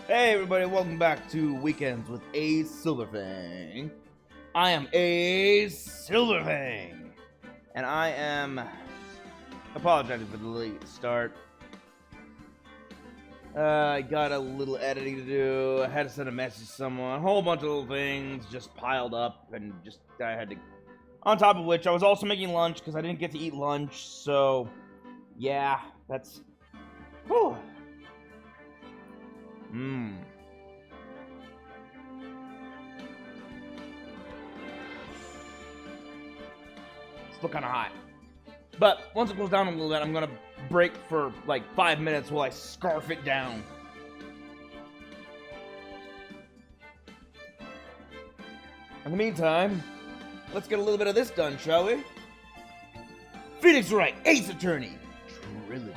Hey everybody, welcome back to Weekends with A Silverfang. I am A Silverfang, and I am apologizing for the late start. I got a little editing to do. I had to send a message to someone. A whole bunch of little things just piled up, and I had to. On top of which, I was also making lunch because I didn't get to eat lunch. So, yeah, that's. Whew. Still kind of hot. But once it cools down a little bit, I'm going to break for like 5 minutes while I scarf it down. In the meantime, let's get a little bit of this done, shall we? Phoenix Wright, Ace Attorney, Trilogy.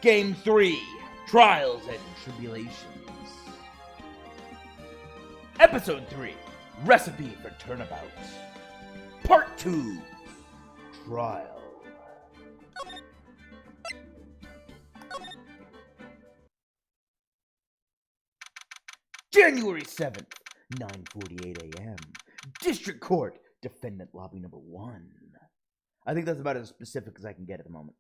Game 3, Trials and Tribulations. Episode 3, Recipe for Turnabout. Part 2, Trial. January 7th, 9:48 a.m. District Court, Defendant Lobby Number 1. I think that's about as specific as I can get at the moment.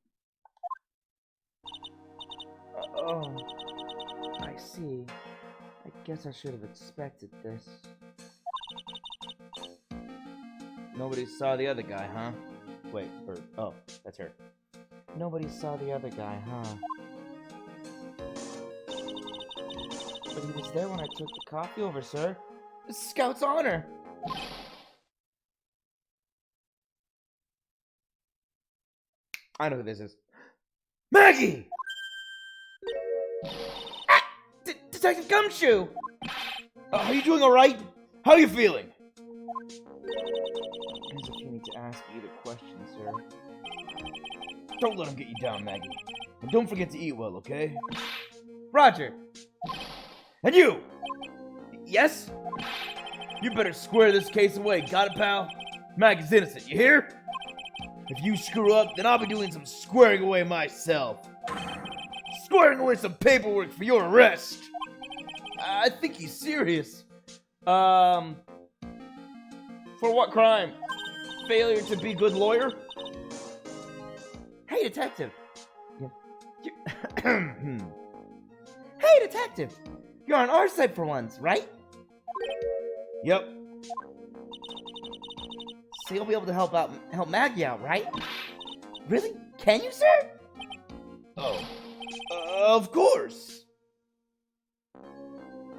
Oh, I see. I guess I should have expected this. Nobody saw the other guy, huh? Wait, oh, that's her. Nobody saw the other guy, huh? But he was there when I took the coffee over, sir. The Scout's honor! I know who this is. Maggie! Ah! Detective Gumshoe! Are you doing alright? How are you feeling? As if you need to ask either question, sir. Don't let him get you down, Maggie. And don't forget to eat well, okay? Roger! And you! Yes? You better square this case away, got it, pal? Maggie's innocent, you hear? If you screw up, then I'll be doing some squaring away myself. Squaring away some paperwork for your arrest. I think he's serious. For what crime? Failure to be good lawyer? Hey, detective. Hey, detective. You're on our side for once, right? Yep. So you'll be able to help Maggie out, right? Really? Can you, sir? Oh. Of course.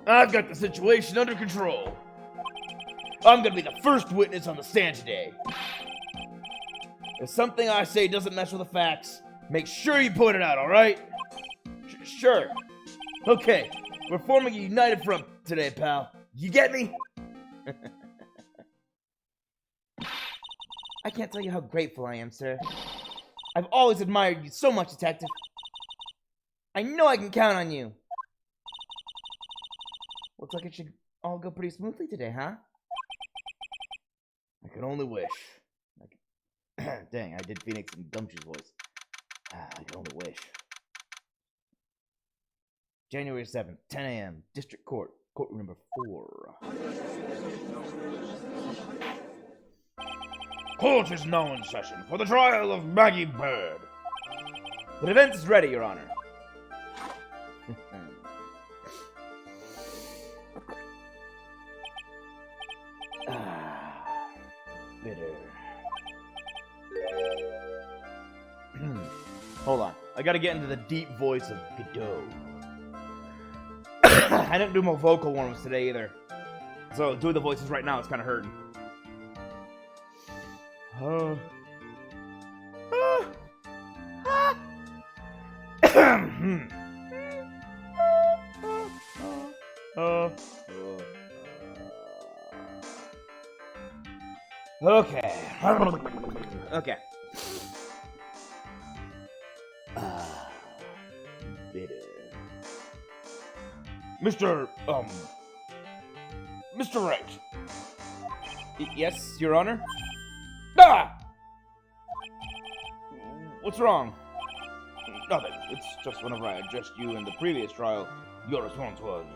I've got the situation under control. I'm gonna be the first witness on the stand today. If something I say doesn't mess with the facts, make sure you point it out, alright? Sure. Okay, we're forming a united front today, pal. You get me? I can't tell you how grateful I am, sir. I've always admired you so much, detective. I know I can count on you. Looks like it should all go pretty smoothly today, huh? I can only wish. Dang, I did Phoenix and Gumshoe's voice. I can only wish. January 7th, 10 a.m. District Court, courtroom number 4. Court is now in session for the trial of Maggie Bird. The defense is ready, Your Honor. Bitter. Hold on. I gotta get into the deep voice of Godot. I didn't do my vocal warm-ups today either. So doing the voices right now is kind of hurting. Okay. Okay. Bitter. Mr. Wright. Yes, Your Honor? Ah! What's wrong? Nothing. It's just whenever I addressed you in the previous trial, your response was...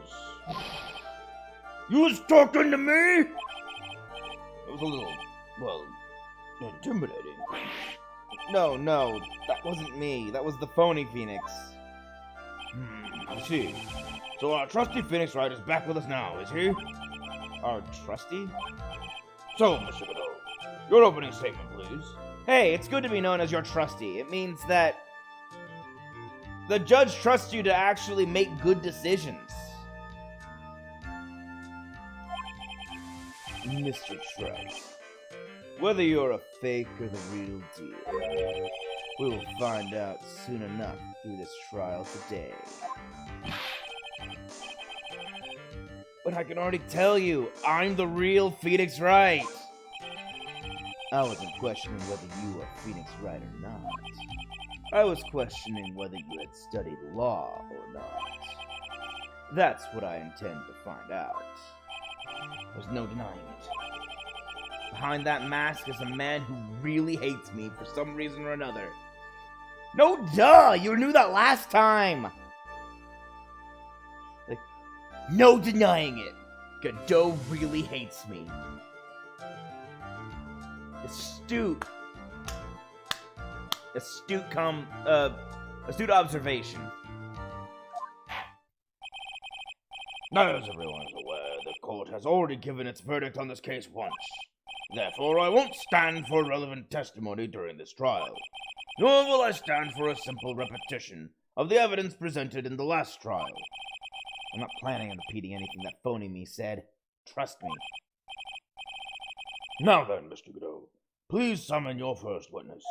You was talking to me? It was a little, well, intimidating. No, that wasn't me. That was the phony Phoenix. I see. So our trusty Phoenix Wright is back with us now, is he? Our trusty? So, Mr. Godot, your opening statement, please. Hey, it's good to be known as your trusty. It means that the judge trusts you to actually make good decisions. Mr. Trout, whether you're a fake or the real deal, we will find out soon enough through this trial today. But I can already tell you, I'm the real Phoenix Wright. I wasn't questioning whether you were Phoenix Wright or not. I was questioning whether you had studied law or not. That's what I intend to find out. There's no denying it. Behind that mask is a man who really hates me for some reason or another. No duh! You knew that last time! Like, no denying it. Godot really hates me. Astute observation. As everyone is aware, the court has already given its verdict on this case once. Therefore, I won't stand for relevant testimony during this trial. Nor will I stand for a simple repetition of the evidence presented in the last trial. I'm not planning on repeating anything that phony me said. Trust me. Now then, Mr. Godot, please summon your first witness.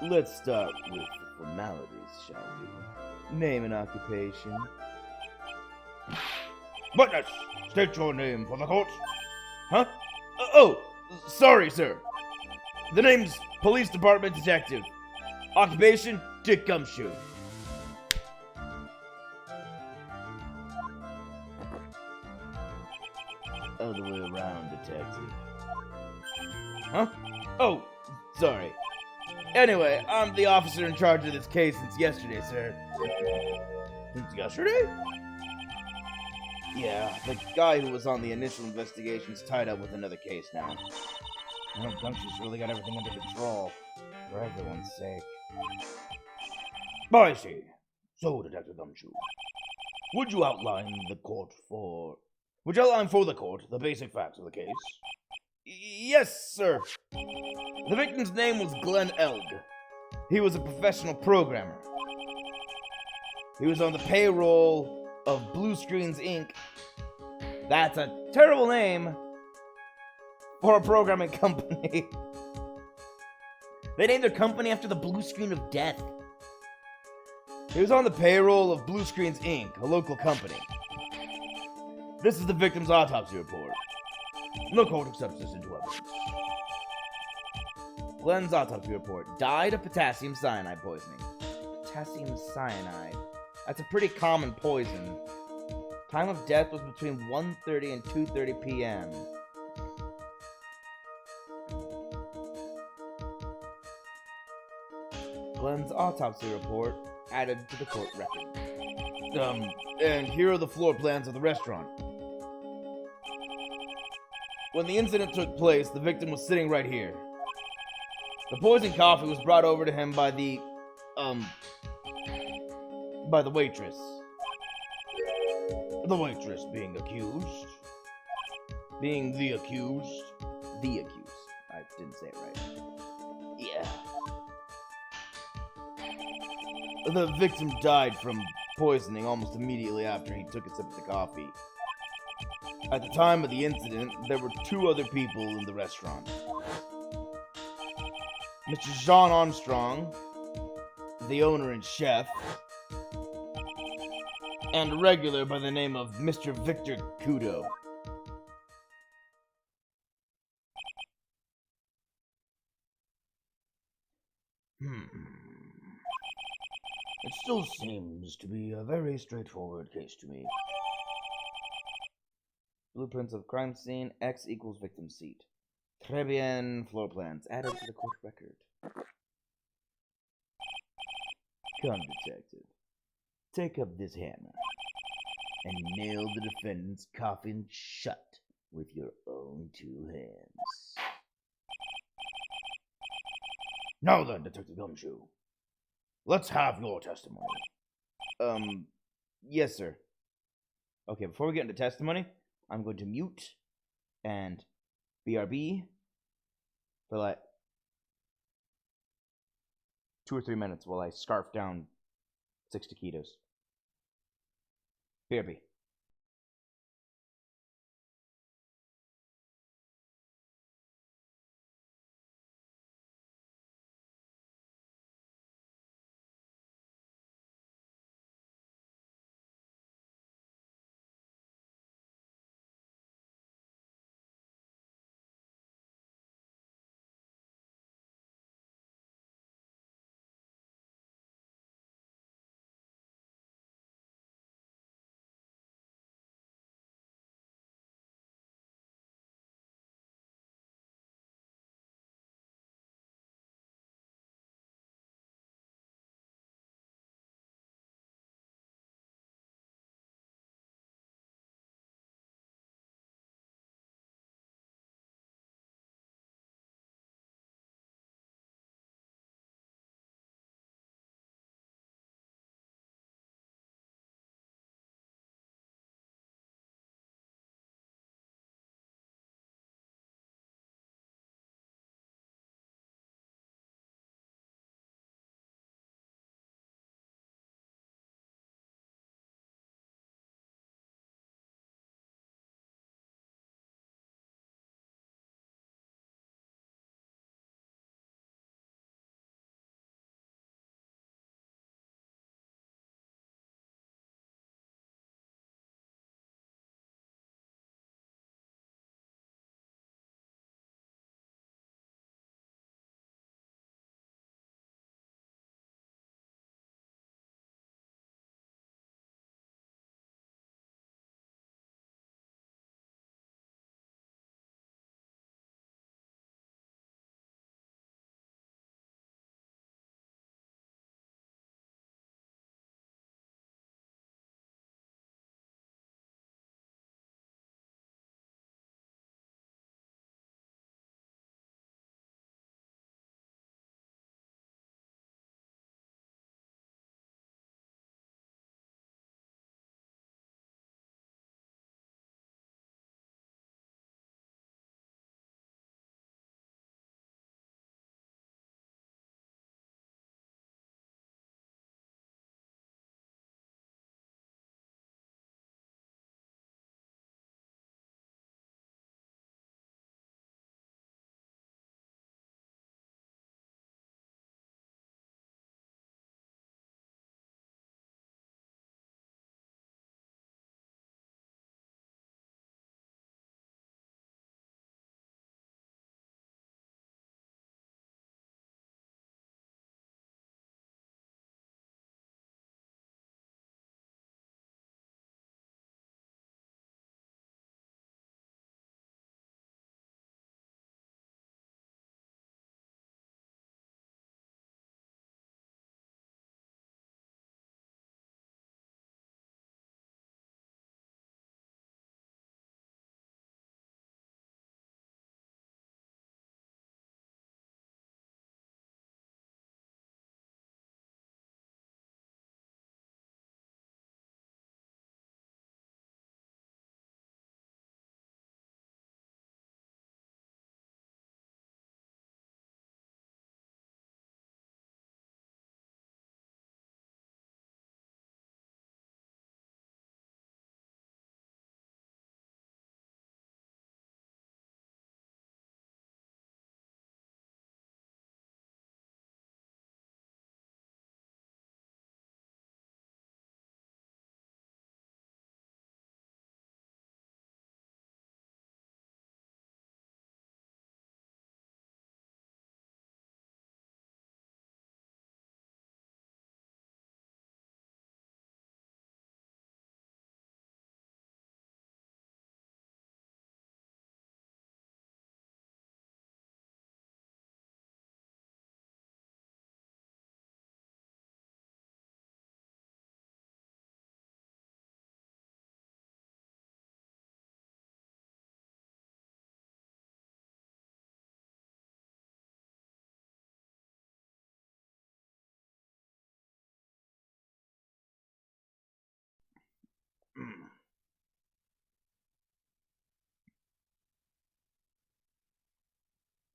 Let's start with the formalities, shall we? Name and occupation. Witness, state your name for the court. Huh? Sorry, sir. The name's Police Department Detective. Occupation, Dick Gumshoe. Other way around, detective. Huh? Oh, sorry. Anyway, I'm the officer in charge of this case since yesterday, sir. Since yesterday? Yeah, the guy who was on the initial investigation's tied up with another case now. I know Gumshoe's really got everything under control, for everyone's sake. I see. So, Detective Gumshoe, would you outline for the court the basic facts of the case? Yes, sir. The victim's name was Glenn Elg. He was a professional programmer. He was on the payroll of Blue Screens Inc. That's a terrible name for a programming company. They named their company after the blue screen of death. He was on the payroll of Blue Screens Inc., a local company. This is the victim's autopsy report. No court accepts this into evidence. Glenn's autopsy report. Died of potassium cyanide poisoning. Potassium cyanide. That's a pretty common poison. Time of death was between 1:30 and 2:30 p.m. Glenn's autopsy report added to the court record. And here are the floor plans of the restaurant. When the incident took place, the victim was sitting right here. The poisoned coffee was brought over to him by the waitress. The waitress being accused. Being the accused. The accused. I didn't say it right. Yeah. The victim died from poisoning almost immediately after he took a sip of the coffee. At the time of the incident, there were two other people in the restaurant. Mr. John Armstrong, the owner and chef, and a regular by the name of Mr. Victor Kudo. It still seems to be a very straightforward case to me. Blueprints of crime scene, X equals victim seat. Très bien. Floor plans added to the court record. Come, detective. Take up this hammer and nail the defendant's coffin shut with your own 2 hands. Now then, Detective Gumshoe, let's have your testimony. Yes, sir. Okay, before we get into testimony, I'm going to mute and BRB for like 2 or 3 minutes while I scarf down 6 taquitos. BRB.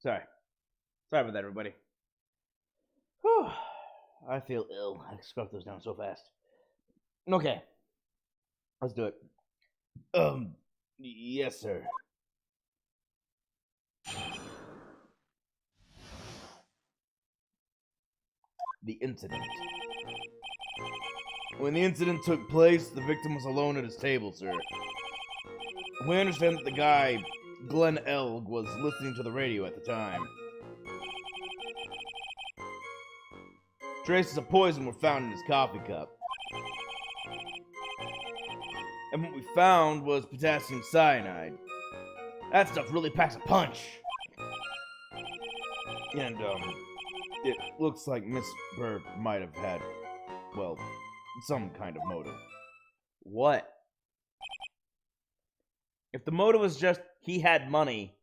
Sorry about that, everybody. Whew. I feel ill. I scarfed those down so fast. Okay. Let's do it. Yes, sir. The incident. When the incident took place, the victim was alone at his table, sir. We understand that the guy, Glenn Elg, was listening to the radio at the time. Traces of poison were found in his coffee cup. And what we found was potassium cyanide. That stuff really packs a punch. And, it looks like Miss Bird might have had, well, some kind of motive. What? If the motive was just he had money,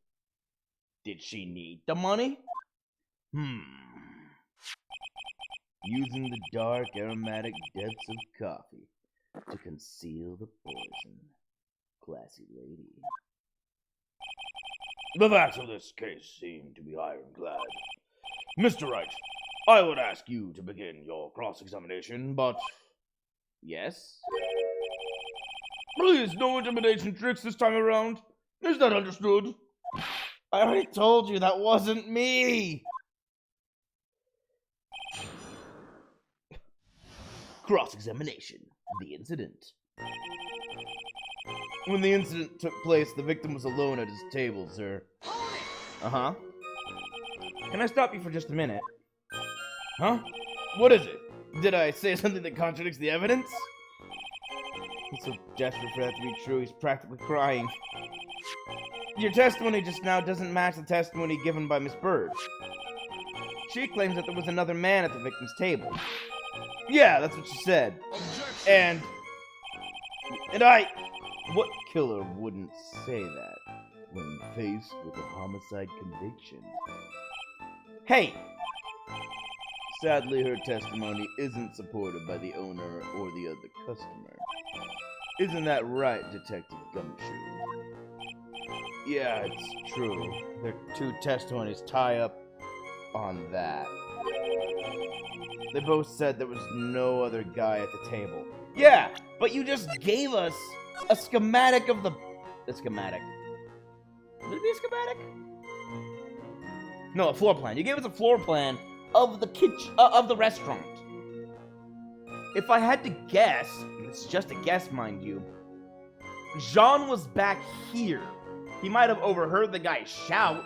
did she need the money? Using the dark, aromatic depths of coffee to conceal the poison. Classy lady. The facts of this case seem to be ironclad. Mr. Wright, I would ask you to begin your cross-examination, but... Yes? Please, no intimidation tricks this time around. Is that understood? I already told you that wasn't me! Cross-examination. The incident. When the incident took place, the victim was alone at his table, sir. Uh-huh. Can I stop you for just a minute? Huh? What is it? Did I say something that contradicts the evidence? He's so desperate for that to be true, he's practically crying. Your testimony just now doesn't match the testimony given by Miss Bird. She claims that there was another man at the victim's table. Yeah, that's what she said. And what killer wouldn't say that when faced with a homicide conviction? Hey! Sadly, her testimony isn't supported by the owner or the other customer. Isn't that right, Detective Gumshoe? Yeah, it's true. Their two testimonies tie up on that. They both said there was no other guy at the table. Yeah, but you just gave us a schematic of the schematic. Would it be a schematic? No, a floor plan. You gave us a floor plan of the kitchen, of the restaurant. If I had to guess, it's just a guess, mind you, Jean was back here. He might have overheard the guy shout,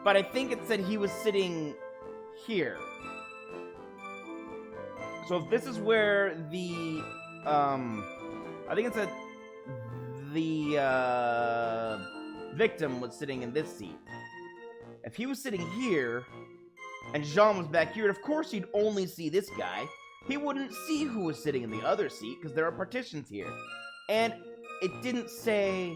but I think it said he was sitting here. So if this is where the, I think it said the, victim was sitting in this seat. If he was sitting here, and Jean was back here, of course he'd only see this guy. He wouldn't see who was sitting in the other seat, because there are partitions here. And it didn't say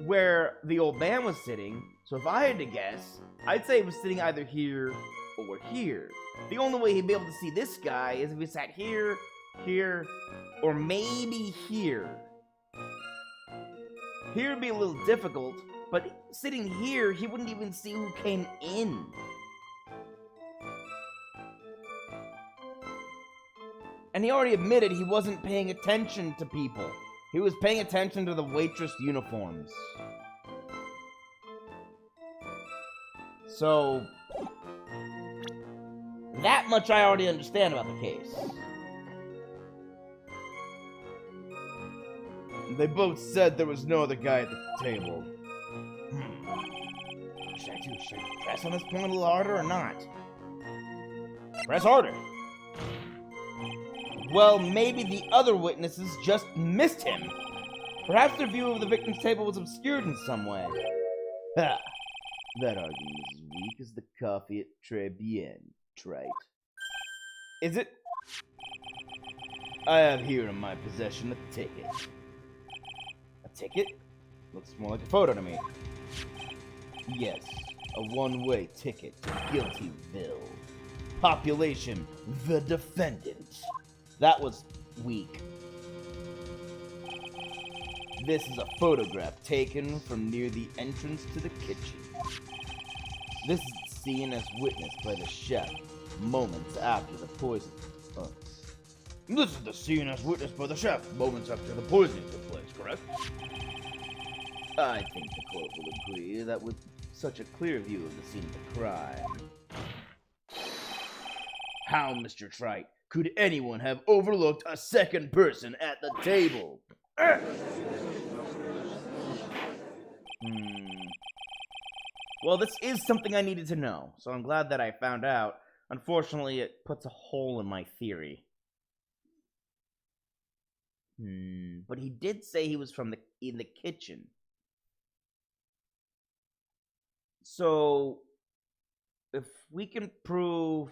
where the old man was sitting, so if I had to guess, I'd say he was sitting either here or here. The only way he'd be able to see this guy is if he sat here, here, or maybe here. Here would be a little difficult, but sitting here, he wouldn't even see who came in. And he already admitted he wasn't paying attention to people. He was paying attention to the waitress uniforms. So, that much I already understand about the case. They both said there was no other guy at the table. Should I press on this point a little harder or not? Press harder. Well, maybe the other witnesses just missed him. Perhaps their view of the victim's table was obscured in some way. Ha! That argument is as weak as the coffee at Très Bien, Wright. Is it? I have here in my possession a ticket. A ticket? Looks more like a photo to me. Yes, a one-way ticket to Guiltyville. Population, the defendant. That was weak. This is a photograph taken from near the entrance to the kitchen. This is the scene as witnessed by the chef moments after the poison. This is the scene as witnessed by the chef moments after the poisoning took place, correct? I think the court will agree that with such a clear view of the scene of the crime. How, Mr. Wright, could anyone have overlooked a second person at the table? Well, this is something I needed to know, so I'm glad that I found out. Unfortunately, it puts a hole in my theory. But he did say he was in the kitchen. So, if we can prove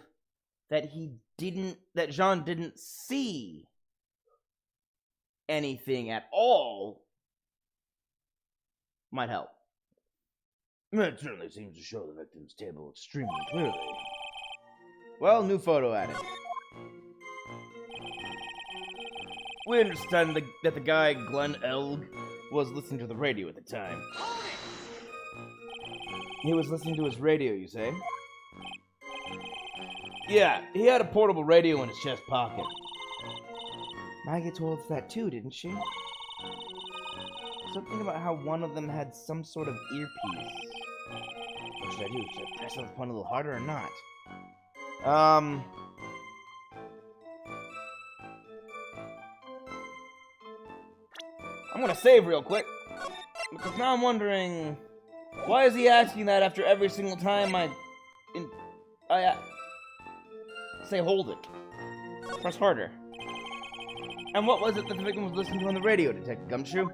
that that Jean didn't see anything at all, might help. That certainly seems to show the victim's table extremely clearly. Well, new photo added. We understand that the guy, Glenn Elg, was listening to the radio at the time. He was listening to his radio, you say? Yeah, he had a portable radio in his chest pocket. Maggie told us that too, didn't she? Something about how one of them had some sort of earpiece. What should I do? Should I press on the point a little harder or not? I'm gonna save real quick, because now I'm wondering, why is he asking that after every single time I say hold it? Press harder. And what was it that the victim was listening to on the radio, Detective Gumshoe?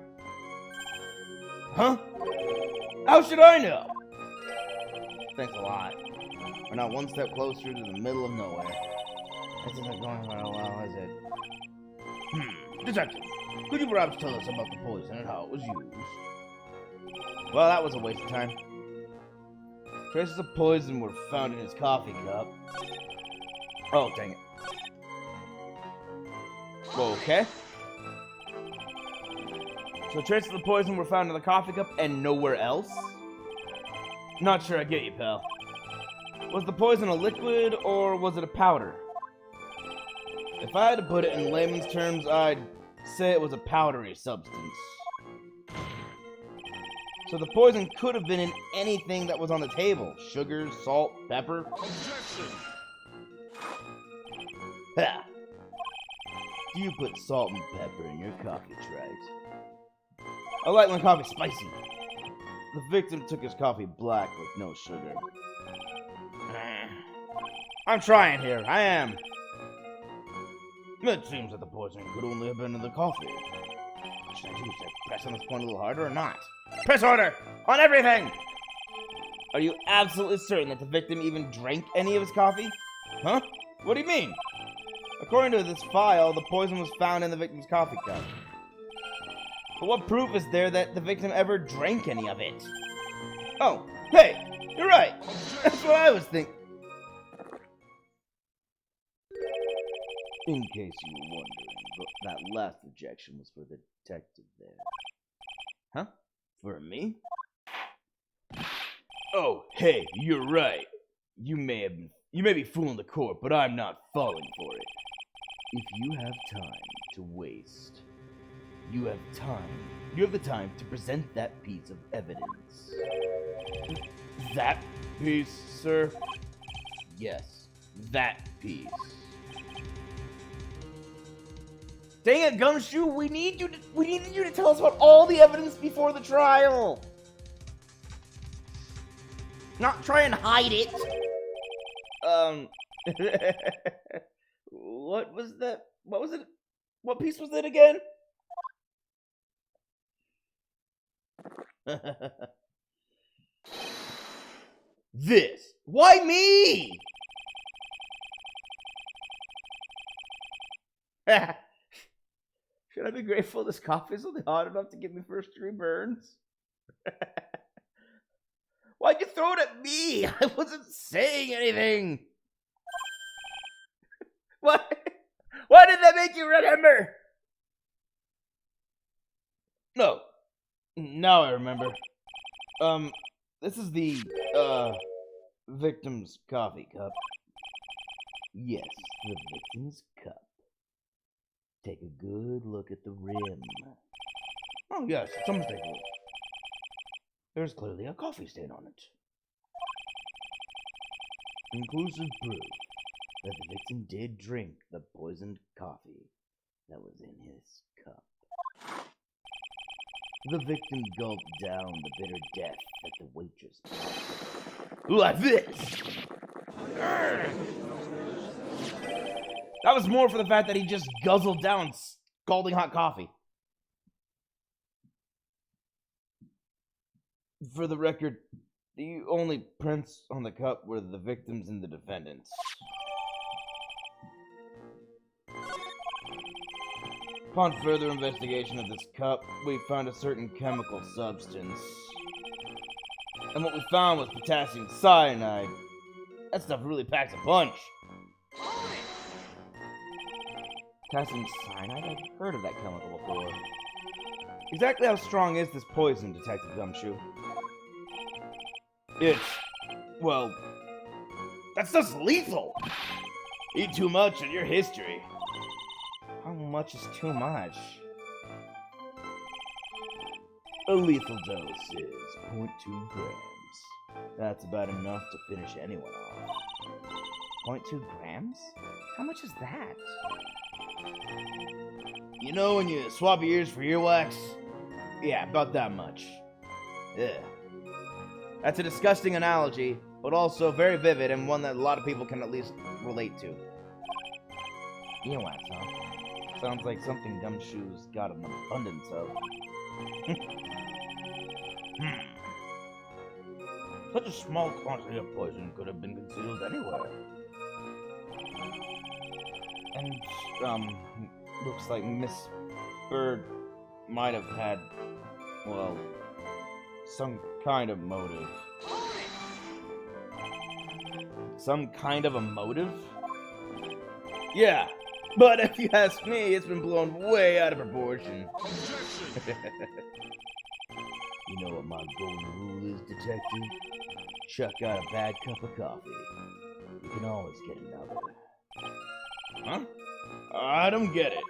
Huh? How should I know? Thanks a lot. We're now one step closer to the middle of nowhere. This isn't going very well, is it? Detective, could you perhaps tell us about the poison and how it was used? Well, that was a waste of time. Traces of poison were found in his coffee cup. Oh, dang it. Okay. So traces of the poison were found in the coffee cup and nowhere else? Not sure I get you, pal. Was the poison a liquid or was it a powder? If I had to put it in layman's terms, I'd say it was a powdery substance. So the poison could have been in anything that was on the table. Sugar, salt, pepper. Objection! Ha! Do you put salt and pepper in your coffee, Wright? I like my coffee spicy. The victim took his coffee black with no sugar. I'm trying here. I am. It seems that the poison could only have been in the coffee. What should I do? Should I press on this point a little harder or not? Press harder! On everything! Are you absolutely certain that the victim even drank any of his coffee? Huh? What do you mean? According to this file, the poison was found in the victim's coffee cup. But what proof is there that the victim ever drank any of it? Oh, hey! You're right! That's what I was thinking. In case you were wondering, that last objection was for the detective there. Huh? For me? Oh, hey, you're right. You may be fooling the court, but I'm not falling for it. If you have time to waste, you have the time to present that piece of evidence. That piece, sir? Yes, that piece. Dang it, Gumshoe, we needed you to tell us about all the evidence before the trial. Not try and hide it. What was that? What was it? What piece was it again? This. Why me? Should I be grateful this coffee is only hot enough to give me first degree burns? Why'd you throw it at me? I wasn't saying anything. What? Why did that make you remember? No. Now I remember. This is the, victim's coffee cup. Yes, the victim's cup. Take a good look at the rim. Oh, yes, it's unmistakable. There's clearly a coffee stain on it. Conclusive proof that the victim did drink the poisoned coffee that was in his cup. The victim gulped down the bitter death that the waitress brought. Like this! That was more for the fact that he just guzzled down scalding hot coffee. For the record, the only prints on the cup were the victims and the defendants. Upon further investigation of this cup, we found a certain chemical substance. And what we found was potassium cyanide. That stuff really packs a punch. Potassium cyanide? I've heard of that chemical before. Exactly how strong is this poison, Detective Gumshoe? It's, well, that stuff's lethal. Eat too much and your history. How much is too much? A lethal dose is 0.2 grams. That's about enough to finish anyone off. 0.2 grams? How much is that? You know when you swap your ears for earwax? Yeah, about that much. Ugh. That's a disgusting analogy, but also very vivid and one that a lot of people can at least relate to. Earwax, huh? Sounds like something Gumshoe's got an abundance of. Such a small quantity of poison could have been concealed anywhere. And, looks like Miss Bird might have had, well, some kind of motive. Some kind of a motive? Yeah. But if you ask me, it's been blown way out of proportion. You know what my golden rule is, Detective? Chuck out a bad cup of coffee. You can always get another. Huh? I don't get it.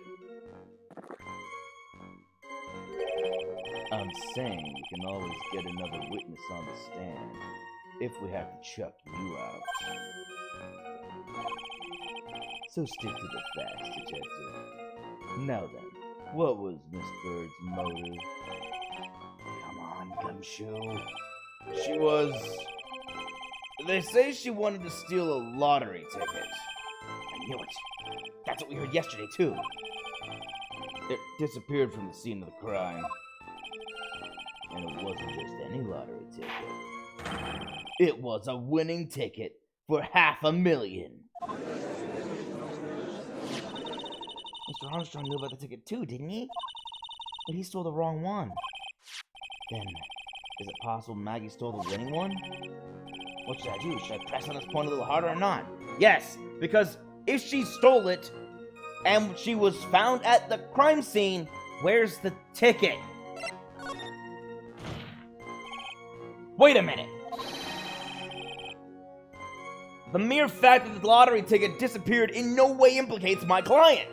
I'm saying we can always get another witness on the stand if we have to chuck you out. So stick to the facts, Detective. Now then, what was Miss Bird's motive? Come on, Gumshoe. She was... They say she wanted to steal a lottery ticket. I knew it. That's what we heard yesterday, too. It disappeared from the scene of the crime. And it wasn't just any lottery ticket. It was a winning ticket for $500,000. Mr. Armstrong knew about the ticket too, didn't he? But he stole the wrong one. Then, is it possible Maggie stole the winning one? What should I do? Should I press on this point a little harder or not? Yes, because if she stole it, and she was found at the crime scene, where's the ticket? Wait a minute. The mere fact that the lottery ticket disappeared in no way implicates my client.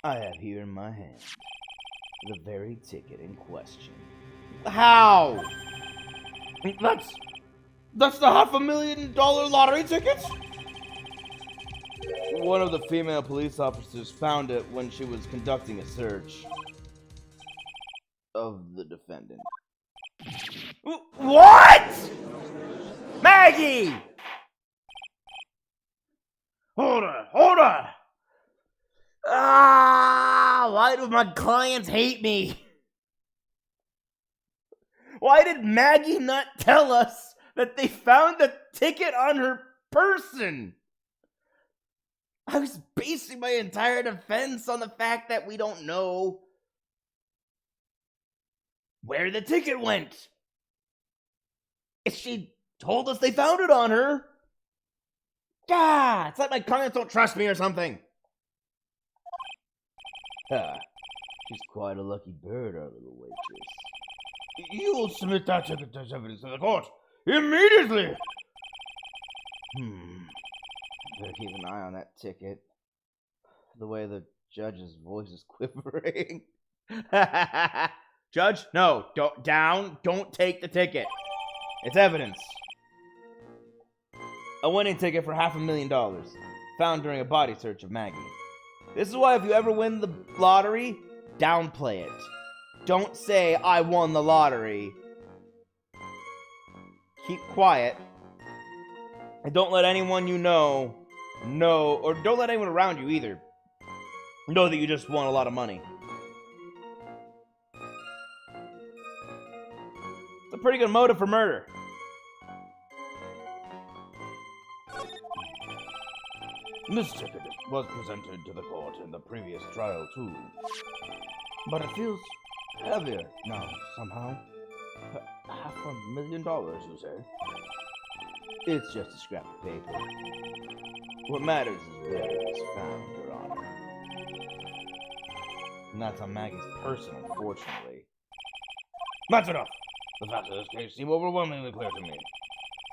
I have here in my hand the very ticket in question. How? That's the $500,000 lottery ticket? One of the female police officers found it when she was conducting a search of the defendant. What? Maggie! Hold on! Why do my clients hate me? Why did Maggie not tell us that they found the ticket on her person? I was basing my entire defense on the fact that we don't know where the ticket went. If she told us they found it on her, it's like my clients don't trust me or something. She's quite a lucky bird, our little waitress. You will submit that ticket as evidence to the court immediately! Better keep an eye on that ticket. The way the judge's voice is quivering. Judge, no, don't take the ticket. It's evidence. A winning ticket for $500,000, found during a body search of Maggie. This is why if you ever win the lottery, downplay it. Don't say, I won the lottery. Keep quiet. And don't let anyone you know, or don't let anyone around you either, know that you just won a lot of money. It's a pretty good motive for murder. This ticket was presented to the court in the previous trial too. But it feels heavier now, somehow. $500,000, you say? It's just a scrap of paper. What matters is where it's found, Your Honor. And that's on Maggie's person, unfortunately. That's enough! The facts of this case seem overwhelmingly clear to me.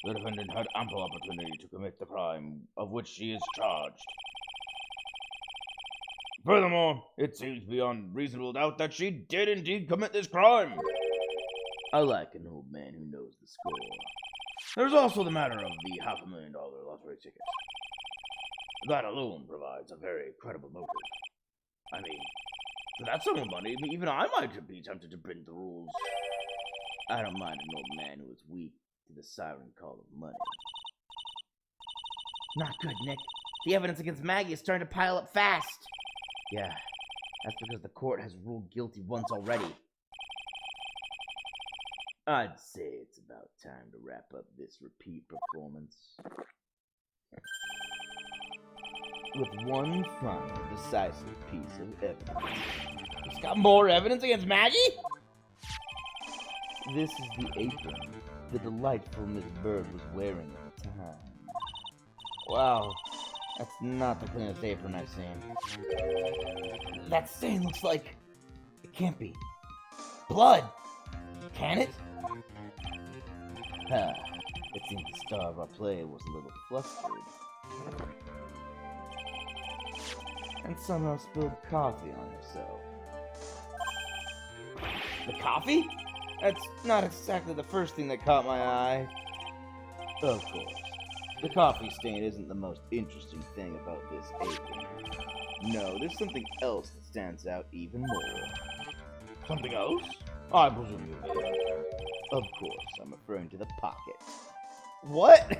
The defendant had ample opportunity to commit the crime of which she is charged. Furthermore, it seems beyond reasonable doubt that she did indeed commit this crime. I like an old man who knows the score. There's also the matter of the $500,000 lottery ticket. That alone provides a very credible motive. I mean, for that sum of money, even I might be tempted to bend the rules. I don't mind an old man who is weak to the siren call of money. Not good, Nick. The evidence against Maggie is starting to pile up fast. Yeah, that's because the court has ruled guilty once already. I'd say it's about time to wrap up this repeat performance with one final, decisive piece of evidence. It's got more evidence against Maggie? This is the apron the delightful Miss Bird was wearing at the time. Wow, that's not the cleanest apron I've seen. That stain looks like... it can't be. Blood! Can it? It seems the star of our play was a little flustered. And somehow spilled coffee on herself. The coffee? That's not exactly the first thing that caught my eye. Of course, the coffee stain isn't the most interesting thing about this apron. No, there's something else that stands out even more. Something else? I presume you mean. Of course, I'm referring to the pocket. What?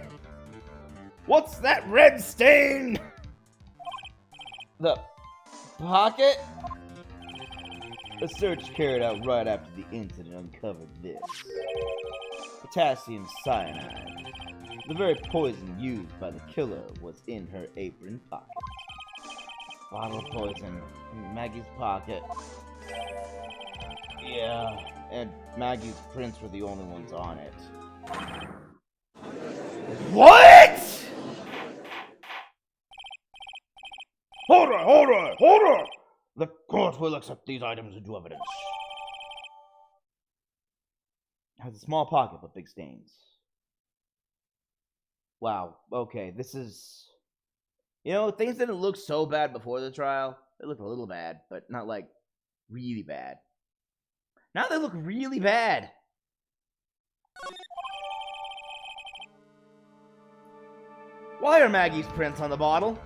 What's that red stain? The pocket? A search carried out right after the incident uncovered this. Potassium cyanide. The very poison used by the killer was in her apron pocket. Bottle of poison in Maggie's pocket. Yeah, and Maggie's prints were the only ones on it. What?! Hold her! The court will accept these items into evidence. Has a small pocket but big stains. Wow, okay, this is... You know, things didn't look so bad before the trial. They looked a little bad, but not like really bad. Now they look really bad. Why are Maggie's prints on the bottle?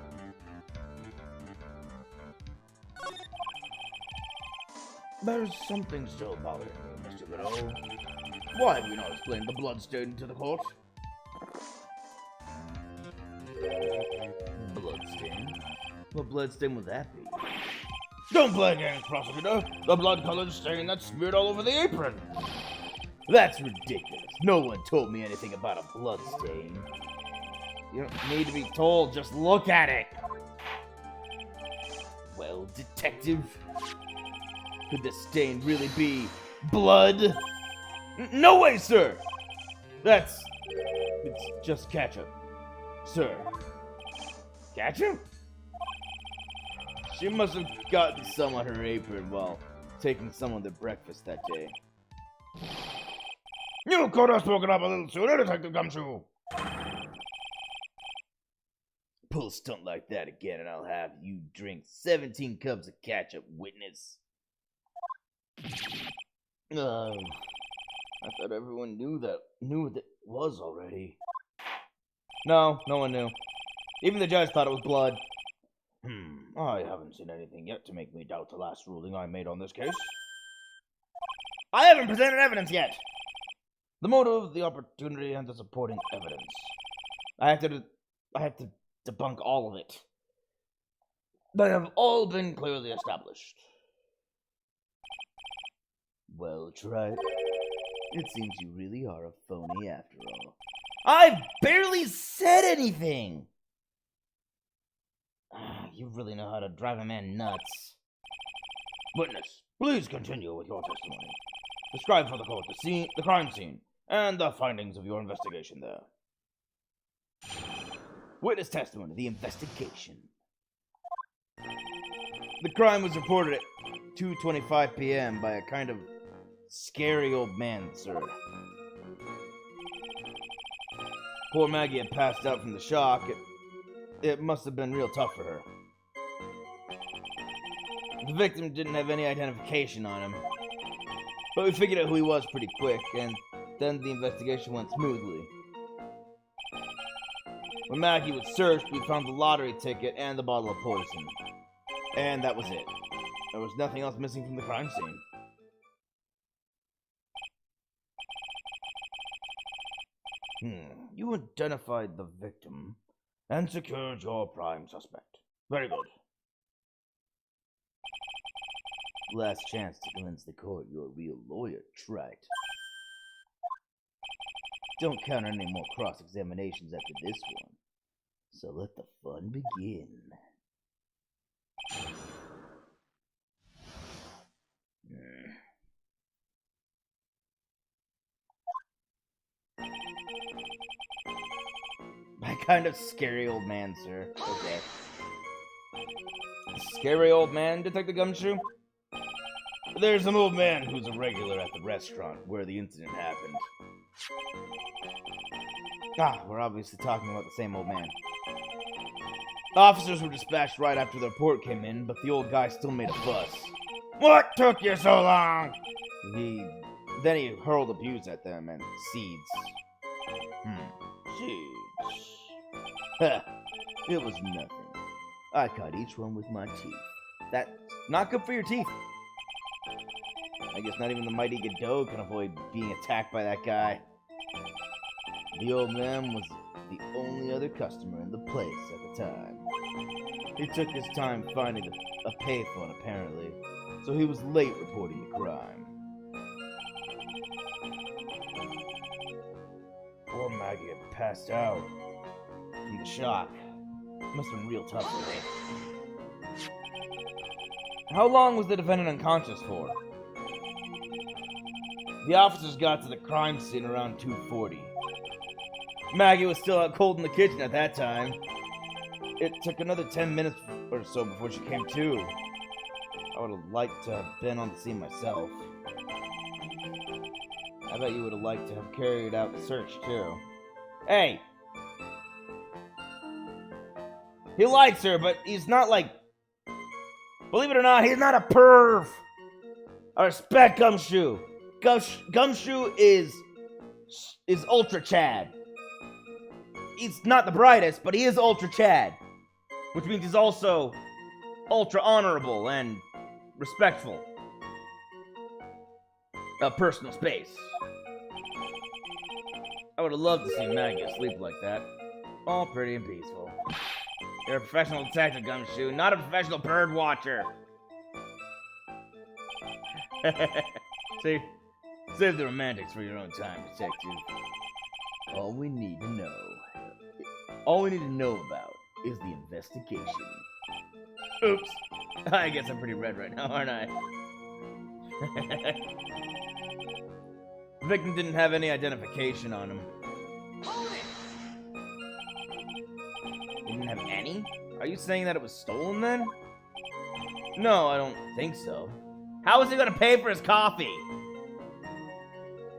There's something still bothering me, Mr. Widow. Why have you not explained the bloodstain to the court? Bloodstain? What bloodstain would that be? Don't play games, prosecutor! The blood-colored stain that's smeared all over the apron! That's ridiculous. No one told me anything about a bloodstain. You don't need to be told, just look at it! Well, detective, could this stain really be blood? No way, sir! It's just ketchup. Sir. Ketchup? She must have gotten some on her apron while taking some of their breakfast that day. You could have spoken up a little sooner, Detective Gumshoe. Pull a stunt like that again, and I'll have you drink 17 cups of ketchup, witness. I thought everyone knew what it was already. No one knew. Even the judge thought it was blood. I haven't seen anything yet to make me doubt the last ruling I made on this case. I haven't presented evidence yet. The motive, the opportunity, and the supporting evidence. I have to debunk all of it. They have all been clearly established. Well, Wright, it seems you really are a phony after all. I barely said anything! You really know how to drive a man nuts. Witness, please continue with your testimony. Describe for the court the crime scene, and the findings of your investigation there. Witness testimony, the investigation. The crime was reported at 2:25 p.m. by a kind of scary old man, sir. Poor Maggie had passed out from the shock. It must have been real tough for her. The victim didn't have any identification on him, but we figured out who he was pretty quick, and then the investigation went smoothly. When Maggie was searched, we found the lottery ticket and the bottle of poison. And that was it. There was nothing else missing from the crime scene. You identified the victim and secured your prime suspect. Very good. Last chance to convince the court you're a real lawyer, Wright. Don't count on any more cross-examinations after this one. So let the fun begin. My kind of scary old man, sir. Okay. Scary old man, Detective Gumshoe? There's an old man who's a regular at the restaurant where the incident happened. We're obviously talking about the same old man. Officers were dispatched right after the report came in, but the old guy still made a fuss. What took you so long? Then he hurled abuse at them and seeds. Seeds. It was nothing. I caught each one with my teeth. That's not good for your teeth. I guess not even the mighty Godot can avoid being attacked by that guy. The old man was the only other customer in the place at the time. He took his time finding a payphone, apparently, so he was late reporting the crime. Poor Maggie had passed out from the shock. Must have been real tough for her. How long was the defendant unconscious for? The officers got to the crime scene around 2:40. Maggie was still out cold in the kitchen at that time. It took another 10 minutes or so before she came to. I would have liked to have been on the scene myself. I bet you would have liked to have carried out the search, too. Hey! He likes her, but he's not like... Believe it or not, he's not a perv! I respect Gumshoe. Gumshoe is Ultra Chad. He's not the brightest, but he is Ultra Chad. Which means he's also ultra honorable and respectful of personal space. I would have loved to see Maggie asleep like that. All pretty and peaceful. You're a professional detective, Gumshoe, not a professional bird watcher. See? Save the romantics for your own time, detective. All we need to know about is the investigation. Oops. I guess I'm pretty red right now, aren't I? The victim didn't have any identification on him. Didn't have any? Are you saying that it was stolen then? No, I don't think so. How was he gonna pay for his coffee?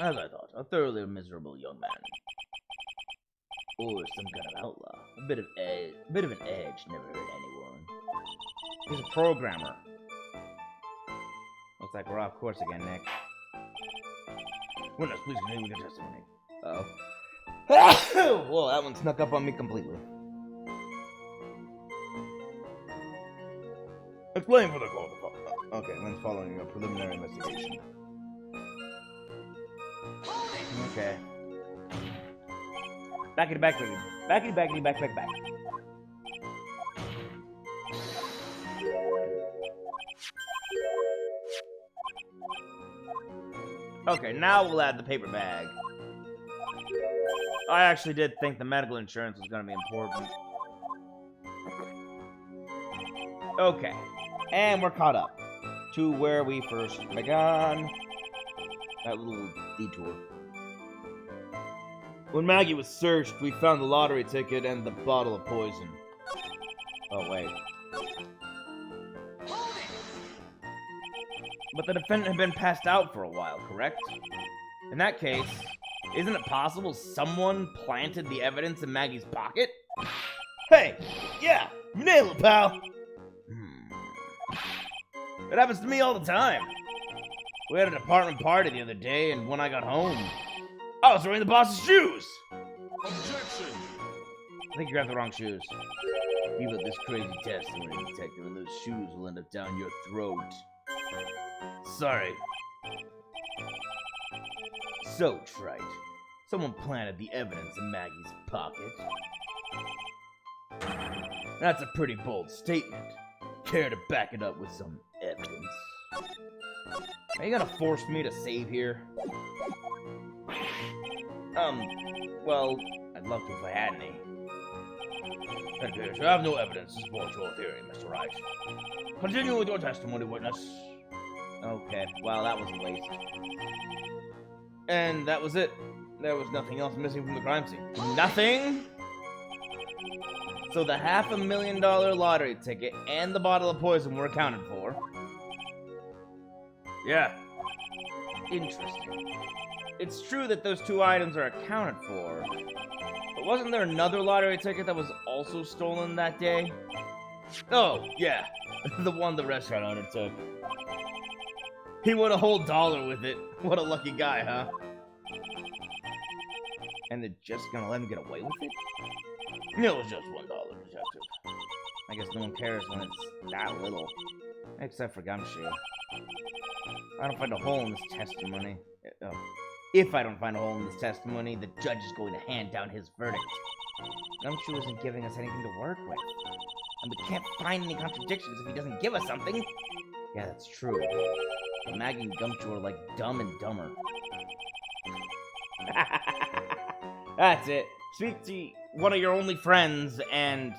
As I thought, a thoroughly miserable young man. Or some kind of outlaw. A bit of an edge, never hurt anyone. He's a programmer. Looks like we're off course again, Nick. Witness, please continue with your testimony. Uh-oh. Whoa, that one snuck up on me completely. Explain for the call. Okay, Lynn's following a preliminary investigation. Okay. Backity back. Okay, now we'll add the paper bag. I actually did think the medical insurance was gonna be important. Okay, and we're caught up to where we first began. That little detour. When Maggie was searched, we found the lottery ticket and the bottle of poison. Oh, wait. But the defendant had been passed out for a while, correct? In that case, isn't it possible someone planted the evidence in Maggie's pocket? Hey! Yeah! You nailed it, pal! It happens to me all the time. We had a department party the other day, and when I got home, I was wearing the boss's shoes! Objection! I think you have the wrong shoes. Leave out this crazy testimony, detective, and those shoes will end up down your throat. Sorry. So, Wright, someone planted the evidence in Maggie's pocket. That's a pretty bold statement. Care to back it up with some evidence? Are you gonna force me to save here? Well, I'd love to if I had any. It appears you have no evidence to support your theory, Mr. Wright. Continue with your testimony, witness. Okay, well, that was a waste. And that was it. There was nothing else missing from the crime scene. Nothing? So the $500,000 lottery ticket and the bottle of poison were accounted for. Yeah. Interesting. It's true that those two items are accounted for, but wasn't there another lottery ticket that was also stolen that day? Oh, yeah. The one the restaurant owner took. He won a whole dollar with it. What a lucky guy, huh? And they're just gonna let him get away with it? It was just $1, detective. I guess no one cares when it's that little. Except for Gumshoe. I don't find a hole in this testimony. If I don't find a hole in this testimony, the judge is going to hand down his verdict. Gumshoe isn't giving us anything to work with. And we can't find any contradictions if he doesn't give us something. Yeah, that's true. Maggie and Gumshoe are like Dumb and Dumber. That's it. Speak to one of your only friends and...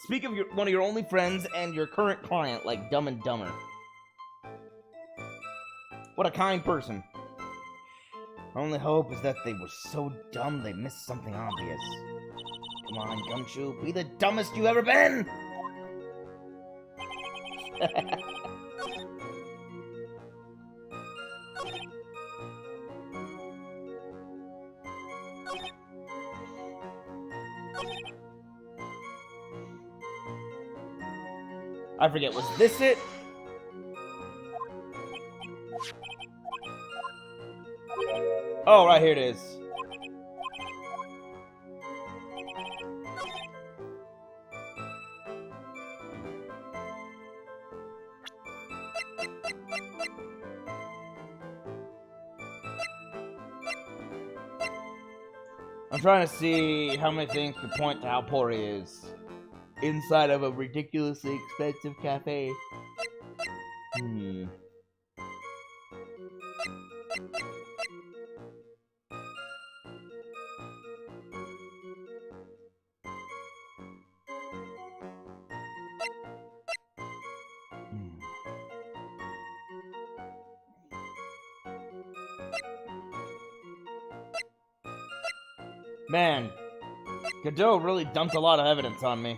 Speak of one of your only friends and your current client like Dumb and Dumber. What a kind person. Our only hope is that they were so dumb they missed something obvious. Come on, Gumshoe, be the dumbest you ever been! I forget, was this it? Oh, right here it is. I'm trying to see how many things could point to how poor he is. Inside of a ridiculously expensive cafe. Man, Godot really dumped a lot of evidence on me.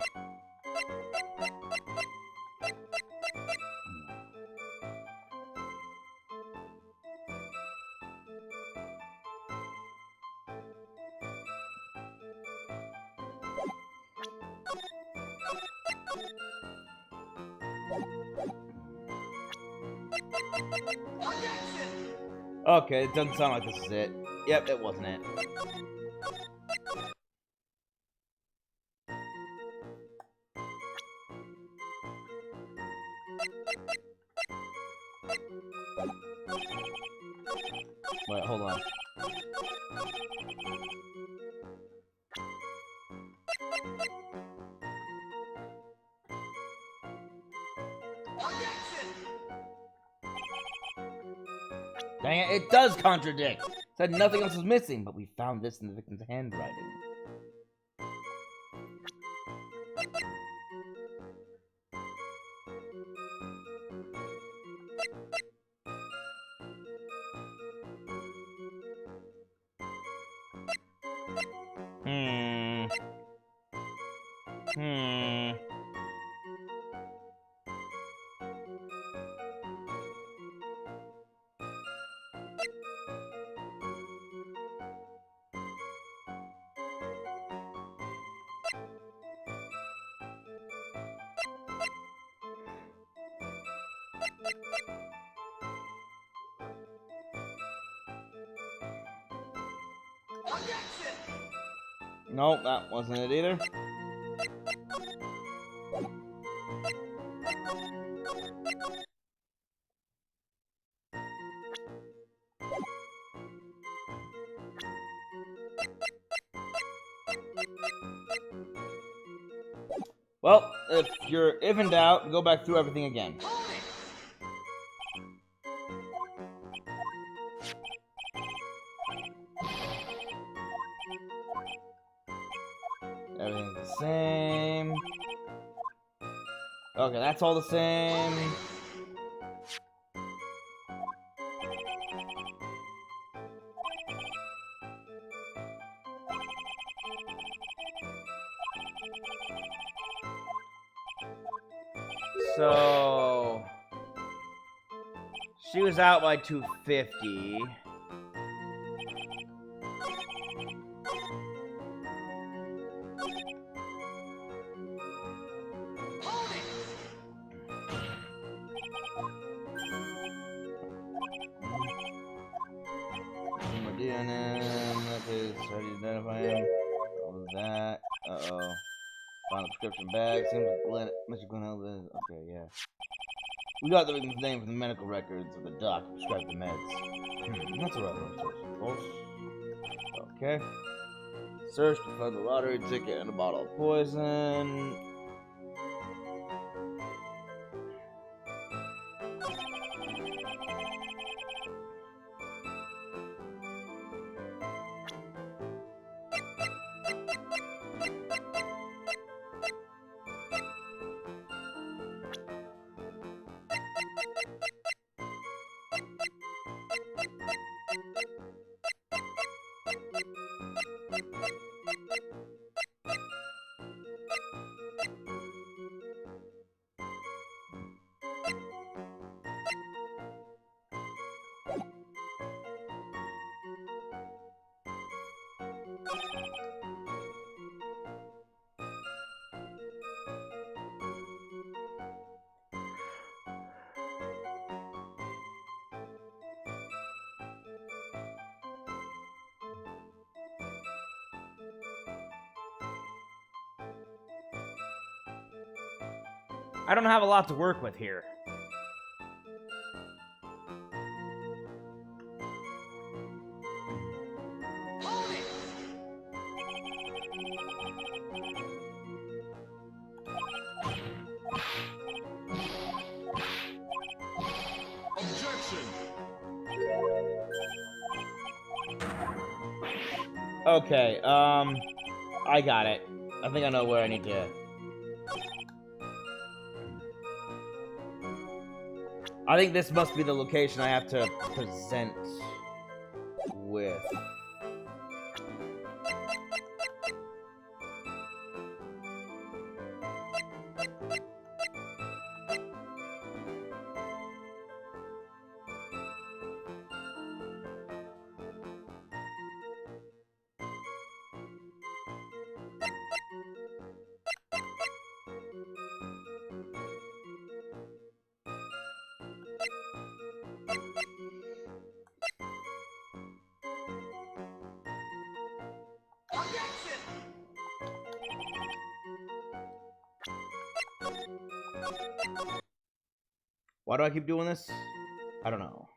Okay, it doesn't sound like this is it. Yep, it wasn't it. Wait, hold on. Dang it, it does contradict! It said nothing else was missing, but we found this in the victim's handwriting. Nope, that wasn't it either. Well, if in doubt, go back through everything again. Everything's the same. Okay, that's all the same. So she was out by 250. How do you identify him? All of that. Uh-oh. Found the prescription bag. Seems like Mr. Glenn Elvis. Okay, yeah. We got the victim's name from the medical records of the doc who prescribed the meds. That's a relevant source. Okay. Search to find the lottery ticket and a bottle of poison. I don't have a lot to work with here. Okay, I got it. I think I know where I need to... I think this must be the location I have to present with. Why do I keep doing this? I don't know.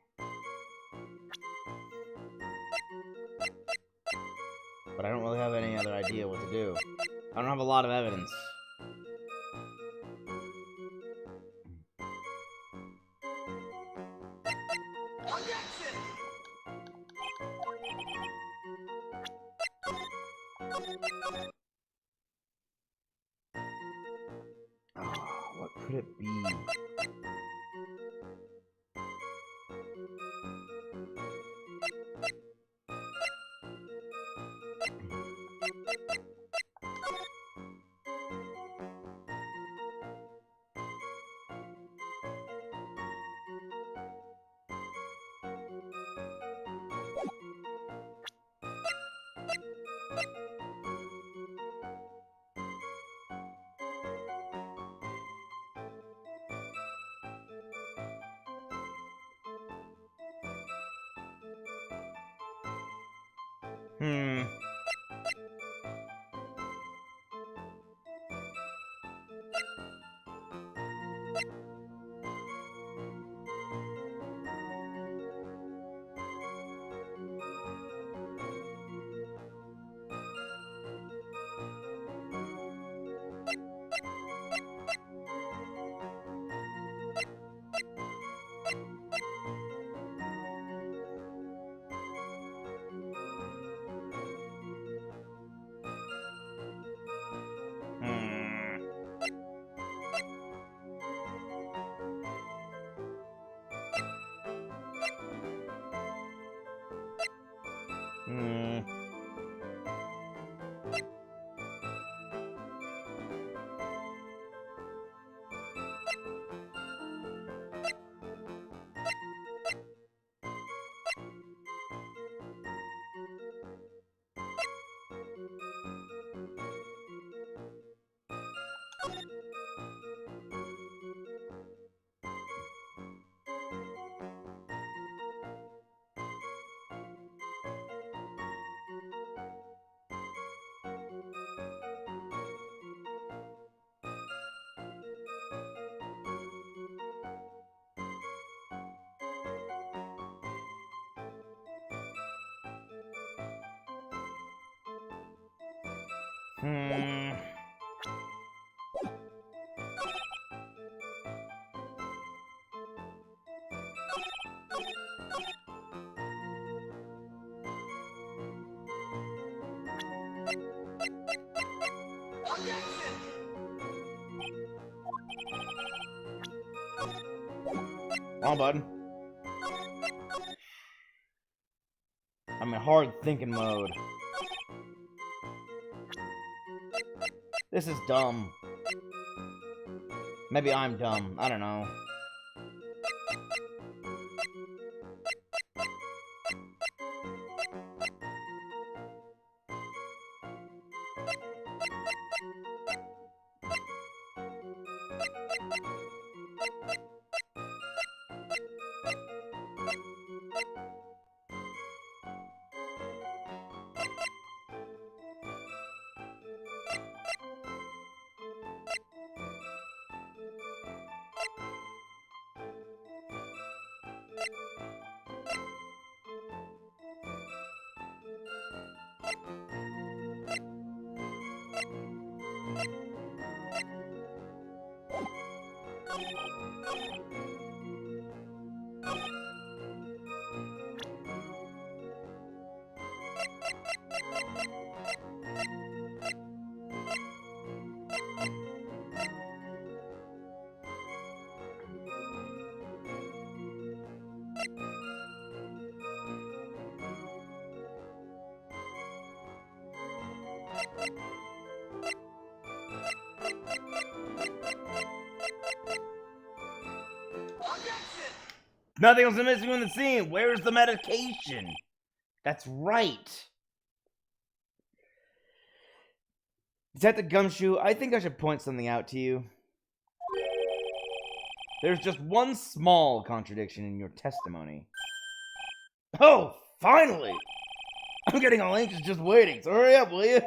But I don't really have any other idea what to do. I don't have a lot of evidence. Oh, what could it be? Hmm. Hmm. Hmm. Come on, bud. I'm in hard thinking mode. This is dumb. Maybe I'm dumb. I don't know. Nothing else is missing from the scene. Where's the medication? That's right. Detective Gumshoe, I think I should point something out to you. There's just one small contradiction in your testimony. Oh, finally! I'm getting all anxious just waiting, so hurry up, will you?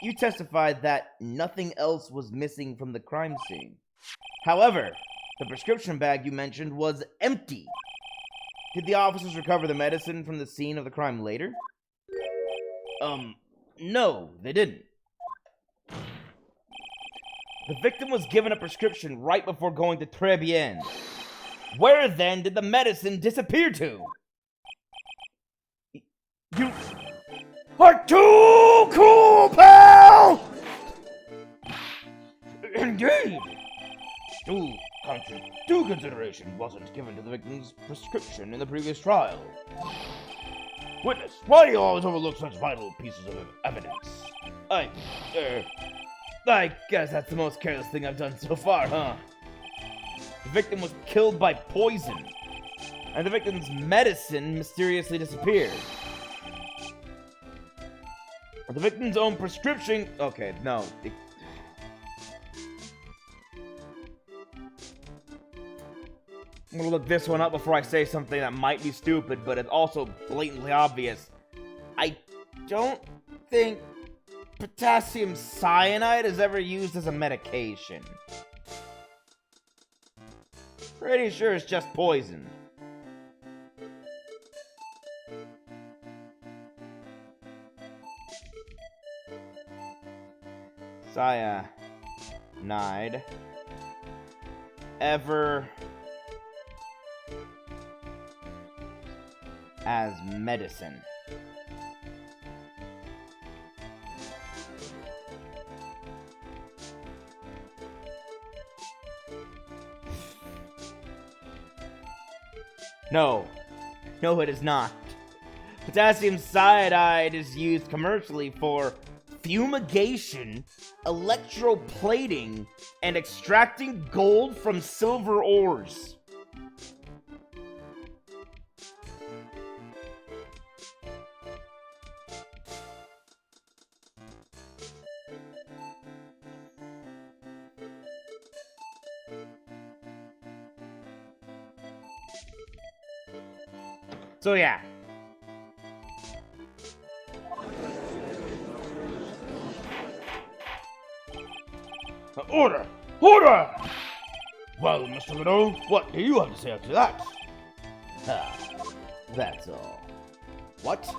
You testified that nothing else was missing from the crime scene. However, the prescription bag you mentioned was empty. Did the officers recover the medicine from the scene of the crime later? No, they didn't. The victim was given a prescription right before going to Très Bien. Where then did the medicine disappear to? You are too cool, pal! Indeed. Due consideration wasn't given to the victim's prescription in the previous trial. Witness, why do you always overlook such vital pieces of evidence? I guess that's the most careless thing I've done so far, huh? The victim was killed by poison, and the victim's medicine mysteriously disappeared. The victim's own prescription... Okay, no. I'm gonna look this one up before I say something that might be stupid, but it's also blatantly obvious. I don't think potassium cyanide is ever used as a medication. Pretty sure it's just poison. Cyanide ever as medicine. No, it is not. Potassium cyanide is used commercially for fumigation, electroplating, and extracting gold from silver ores. So yeah. Order! Order! Well, Mr. Godot, what do you have to say after that? That's all. What?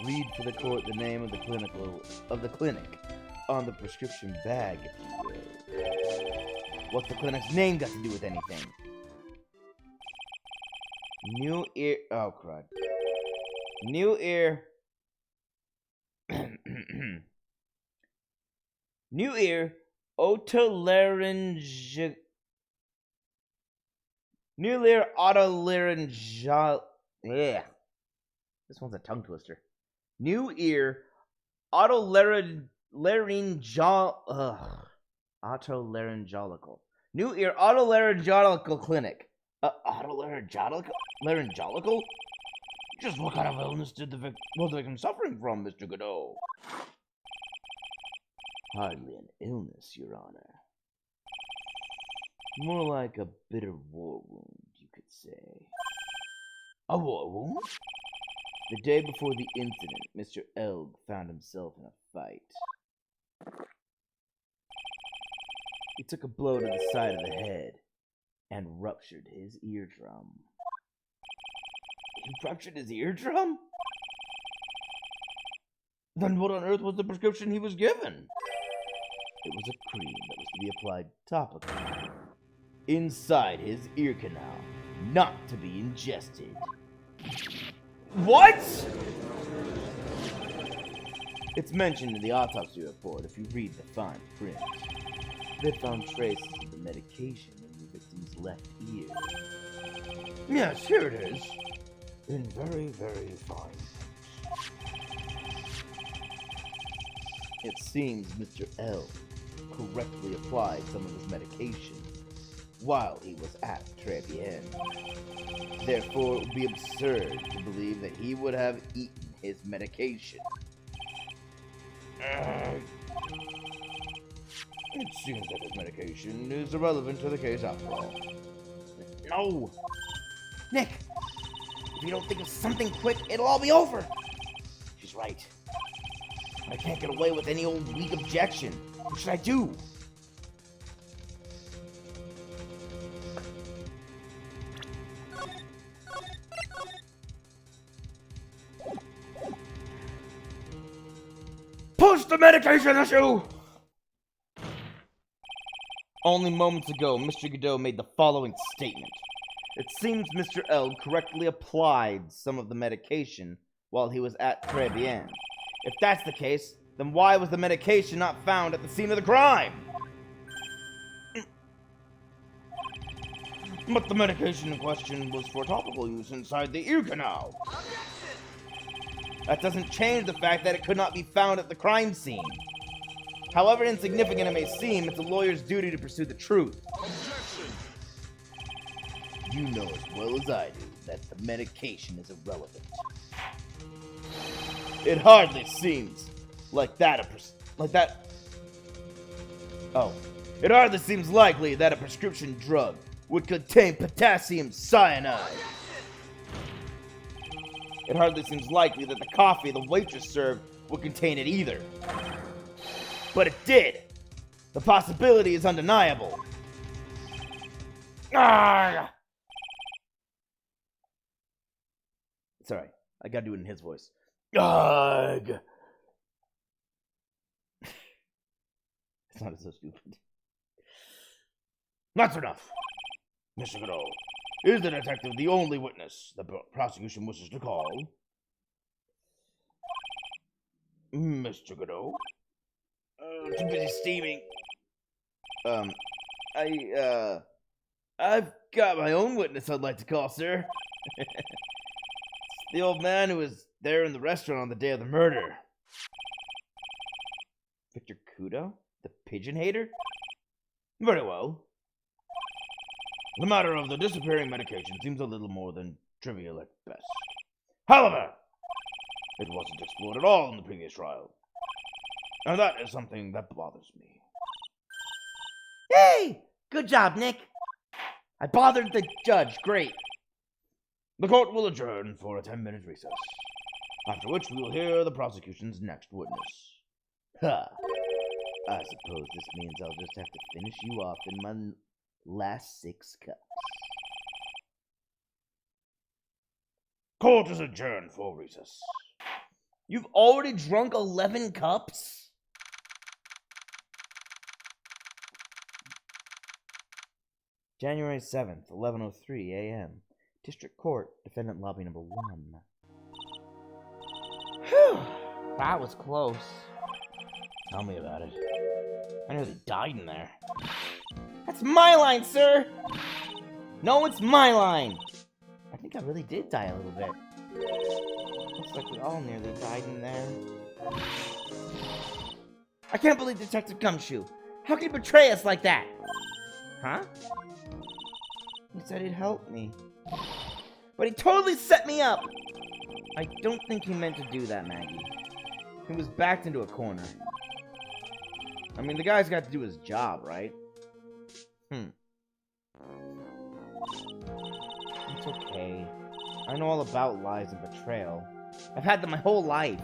Read for the court the name of the clinic on the prescription bag, if you will. What's the clinic's name got to do with anything? New ear... Oh, crud. New ear... New ear otolaryngology. New ear otolaryngology. Yeah. This one's a tongue twister. New ear otolaryngological. New ear otolaryngological clinic. Laryngological? Just what kind of illness was the victim suffering from, Mr. Godot? Hardly an illness, Your Honor. More like a bitter war wound, you could say. A war wound? The day before the incident, Mr. Elg found himself in a fight. He took a blow to the side of the head and ruptured his eardrum. He ruptured his eardrum? Then what on earth was the prescription he was given? It was a cream that was to be applied topically inside his ear canal, not to be ingested. What? It's mentioned in the autopsy report if you read the fine print. They found traces of the medication in the victim's left ear. Yes, here it is. In very, very fine. It seems Mr. L correctly applied some of his medication while he was at Très Bien. Therefore, it would be absurd to believe that he would have eaten his medication. It seems that his medication is irrelevant to the case after all. No! Nick! If you don't think of something quick, it'll all be over! She's right. I can't get away with any old weak objection. What should I do? Push the medication issue! Only moments ago, Mr. Godot made the following statement. It seems Mr. L correctly applied some of the medication while he was at Très Bien. If that's the case, then why was the medication not found at the scene of the crime? But the medication in question was for topical use inside the ear canal. That doesn't change the fact that it could not be found at the crime scene. However insignificant it may seem, it's a lawyer's duty to pursue the truth. Objection! You know as well as I do that the medication is irrelevant. It hardly seems like that It hardly seems likely that a prescription drug would contain potassium cyanide. It hardly seems likely that the coffee the waitress served would contain it either. But it did. The possibility is undeniable. Arrgh! It's alright. I gotta do it in his voice. Arrgh! It's not so stupid. That's enough. Mr. Godot, is the detective the only witness the prosecution wishes to call? Mr. Godot? Too busy steaming. I've got my own witness I'd like to call, sir. It's the old man who was there in the restaurant on the day of the murder. Victor Kudo? The pigeon hater? Very well. The matter of the disappearing medication seems a little more than trivial at best. However, it wasn't explored at all in the previous trial. And that is something that bothers me. Hey! Good job, Nick. I bothered the judge. Great. The court will adjourn for a 10-minute recess, after which we will hear the prosecution's next witness. Ha! I suppose this means I'll just have to finish you off in my last 6 cups. Court is adjourned for recess. You've already drunk 11 cups? January 7th, 11:03 a.m. District Court, Defendant Lobby Number 1. Whew, that was close. Tell me about it. I nearly died in there. That's my line, sir! No, it's my line! I think I really did die a little bit. Looks like we all nearly died in there. I can't believe Detective Gumshoe. How can he betray us like that? Huh? He said he'd help me. But he totally set me up! I don't think he meant to do that, Maggie. He was backed into a corner. I mean, the guy's got to do his job, right? It's okay. I know all about lies and betrayal. I've had them my whole life.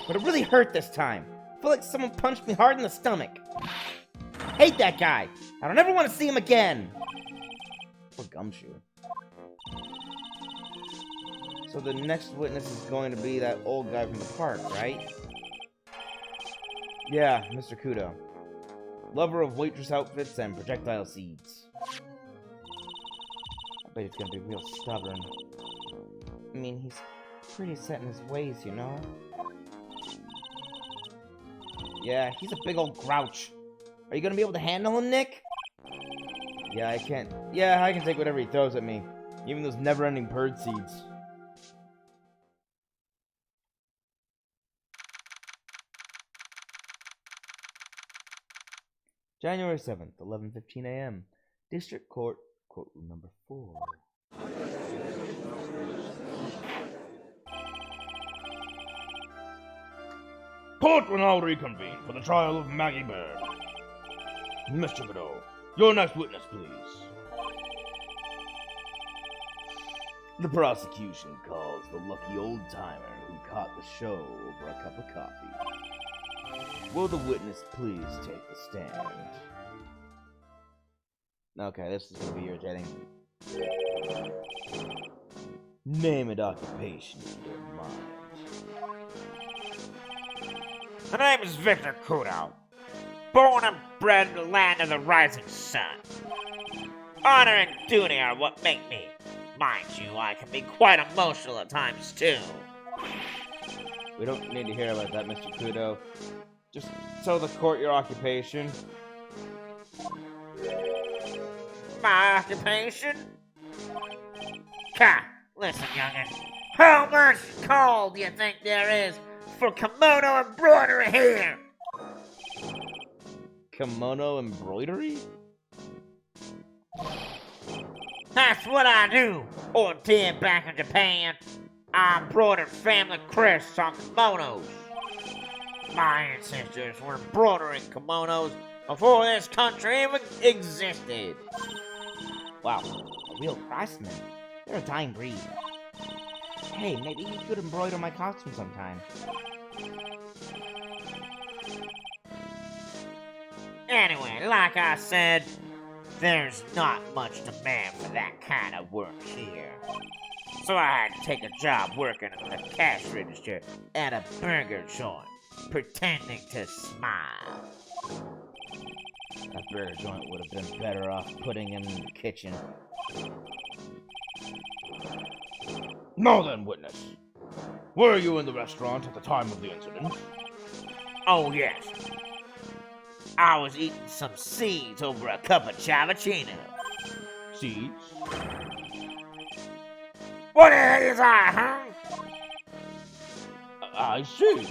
But it really hurt this time. I feel like someone punched me hard in the stomach. I hate that guy. I don't ever want to see him again. Poor Gumshoe. So the next witness is going to be that old guy from the park, right? Yeah, Mr. Kudo. Lover of waitress outfits and projectile seeds. I bet he's gonna be real stubborn. I mean, he's pretty set in his ways, you know? Yeah, he's a big old grouch. Are you gonna be able to handle him, Nick? Yeah, I can take whatever he throws at me. Even those never-ending bird seeds. January 7th, 11:15 a.m. District Court, courtroom number 4. Court will now reconvene for the trial of Maggie Bird. Mr. Godot, your next witness, please. The prosecution calls the lucky old-timer who caught the show over a cup of coffee. Will the witness please take the stand? Okay, this is gonna be irritating. Name and occupation if you don't mind. My name is Victor Kudo. Born and bred in the land of the rising sun. Honor and duty are what make me. Mind you, I can be quite emotional at times too. We don't need to hear about that, Mr. Kudo. Just tell the court your occupation. My occupation? Listen, youngin. How much coal do you think there is for kimono embroidery here? Kimono embroidery? That's what I do. Or did back in Japan. I embroidered family crests on kimonos. My ancestors were embroidering kimonos before this country even existed. Wow, a real craftsman. They're a dying breed. Hey, maybe you could embroider my costume sometime. Anyway, like I said, there's not much demand for that kind of work here. So I had to take a job working at the cash register at a burger joint, pretending to smile. That burger joint would have been better off putting him in the kitchen. Now then, witness. Were you in the restaurant at the time of the incident? Oh, yes. I was eating some seeds over a cup of cappuccino. Seeds? What the hell is I, huh? I see.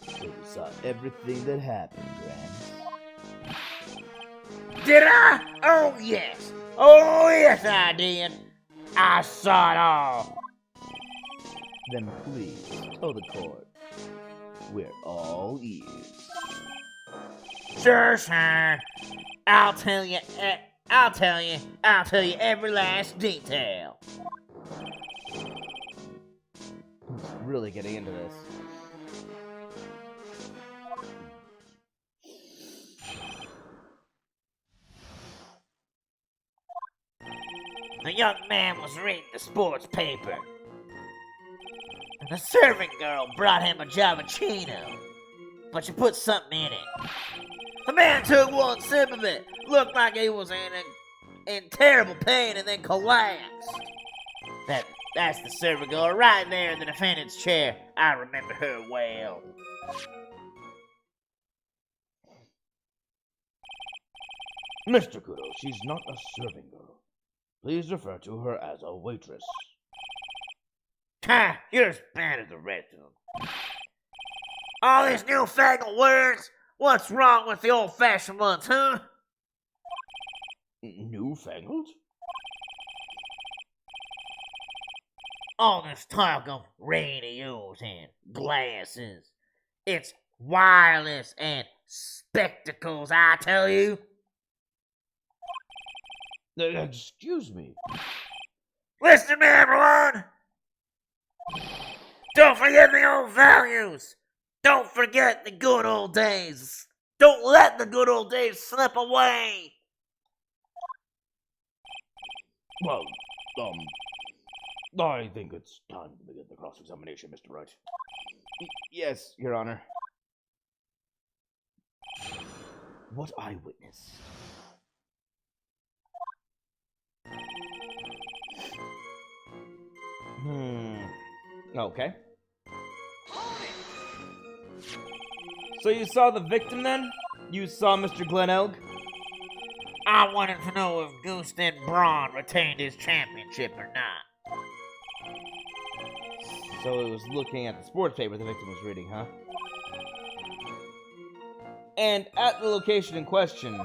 So you saw everything that happened, Gramps. Did I? Oh, yes. Oh, yes, I did. I saw it all. Then please, tell the court. We're all ears. Sure, sure. I'll tell you every last detail. He's really getting into this. The young man was reading the sports paper. And the serving girl brought him a Javachino. But she put something in it. The man took one sip of it. Looked like he was in terrible pain and then collapsed. That's the serving girl right there in the defendant's chair. I remember her well. Mr. Kudo, she's not a serving girl. Please refer to her as a waitress. Ha! You're as bad as the rest of them. All these newfangled words? What's wrong with the old-fashioned ones, huh? Newfangled? All this talk of radios and glasses. It's wireless and spectacles, I tell you. Excuse me. Listen to me, everyone! Don't forget the old values! Don't forget the good old days! Don't let the good old days slip away! Well, I think it's time to begin the cross-examination, Mr. Wright. Yes, Your Honor. What I witnessed. Okay. So you saw the victim then? You saw Mr. Glenelg? I wanted to know if Goosten Braun retained his championship or not. So it was looking at the sports paper the victim was reading, huh? And at the location in question,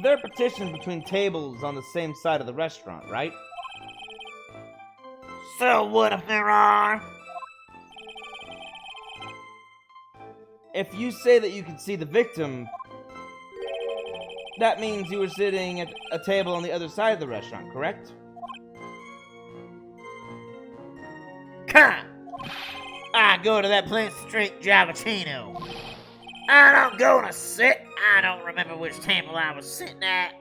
there are partitions between tables on the same side of the restaurant, right? So what if there are? If you say that you can see the victim, that means you were sitting at a table on the other side of the restaurant, correct? Cut! I go to that place to drink Javachino. I don't go to sit. I don't remember which table I was sitting at.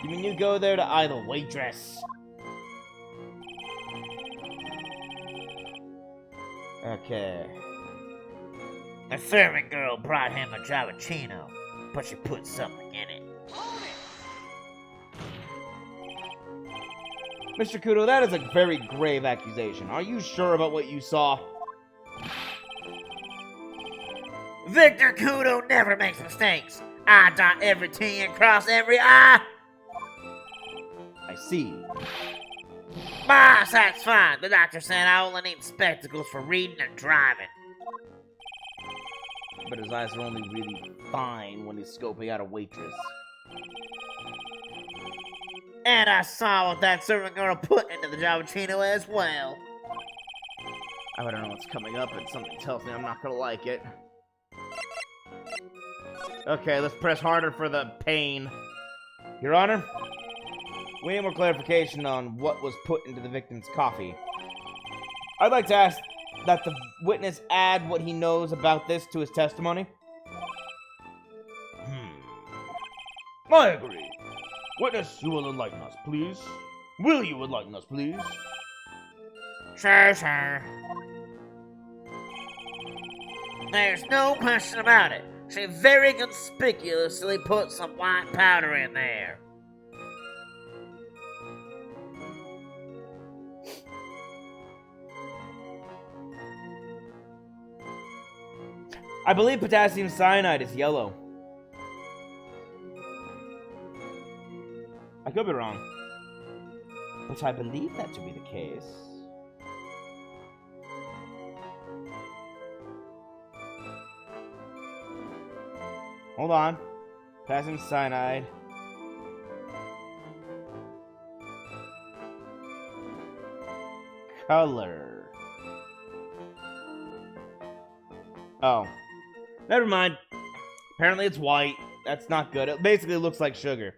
You mean you go there to eye the waitress? Okay. The servant girl brought him a Javachino, but she put something in it. Mr. Kudo, that is a very grave accusation. Are you sure about what you saw? Victor Kudo never makes mistakes. I dot every T and cross every I. I see. Boss, that's fine. The doctor said I only need spectacles for reading and driving. But his eyes are only really fine when he's scoping out a waitress. And I saw what that servant girl put into the Javachino as well. I don't know what's coming up, and something tells me I'm not gonna like it. Okay, let's press harder for the pain. Your Honor, we need more clarification on what was put into the victim's coffee. I'd like to ask that the witness add what he knows about this to his testimony. I agree. Witness, you will enlighten us, please. Will you enlighten us, please? Sure, sure. There's no question about it. She very conspicuously put some white powder in there. I believe potassium cyanide is yellow. I could be wrong, but I believe that to be the case. Hold on. Potassium cyanide. Color. Oh. Never mind. Apparently it's white. That's not good. It basically looks like sugar.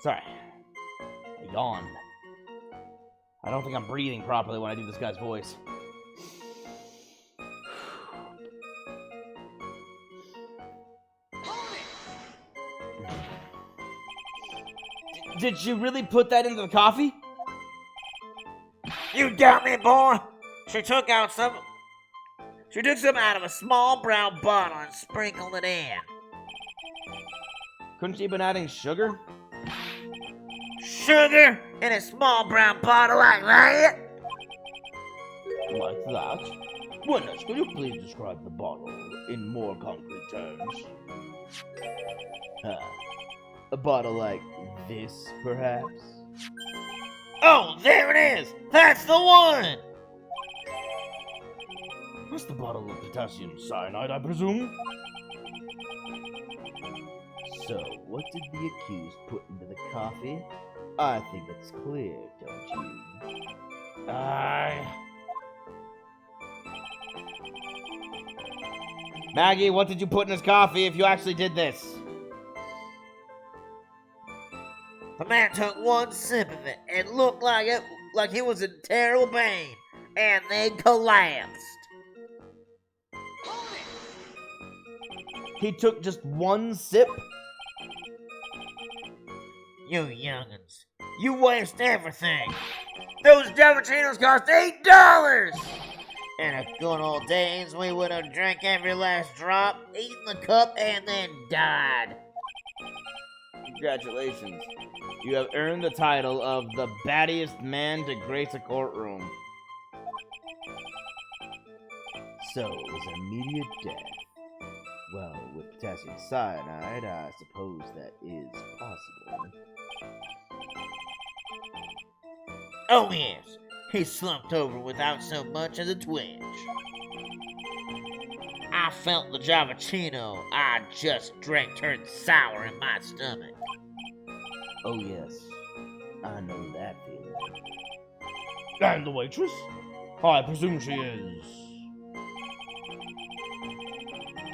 Sorry. I yawned. I don't think I'm breathing properly when I do this guy's voice. Did she really put that into the coffee? You doubt me, boy? She took some out of a small brown bottle and sprinkled it in. Couldn't she have been adding sugar? Sugar in a small brown bottle like that? Like that? Witness, could you please describe the bottle in more concrete terms? A bottle like this, perhaps? Oh, there it is! That's the one! That's the bottle of potassium cyanide, I presume? So, what did the accused put into the coffee? I think it's clear, don't you? Maggie, what did you put in his coffee if you actually did this? The man took one sip of it and looked like he was in terrible pain, and then collapsed. He took just one sip? You young'uns, you waste everything. Those Javachinos cost $8! In the good old days, we would have drank every last drop, eaten the cup, and then died. Congratulations. You have earned the title of the battiest man to grace a courtroom. So, it was immediate death. Well, with potassium cyanide, I suppose that is possible. Oh yes, he slumped over without so much as a twitch. I felt the Javachino I just drank turned sour in my stomach. Oh yes, I know that feeling. And the waitress? I presume she is...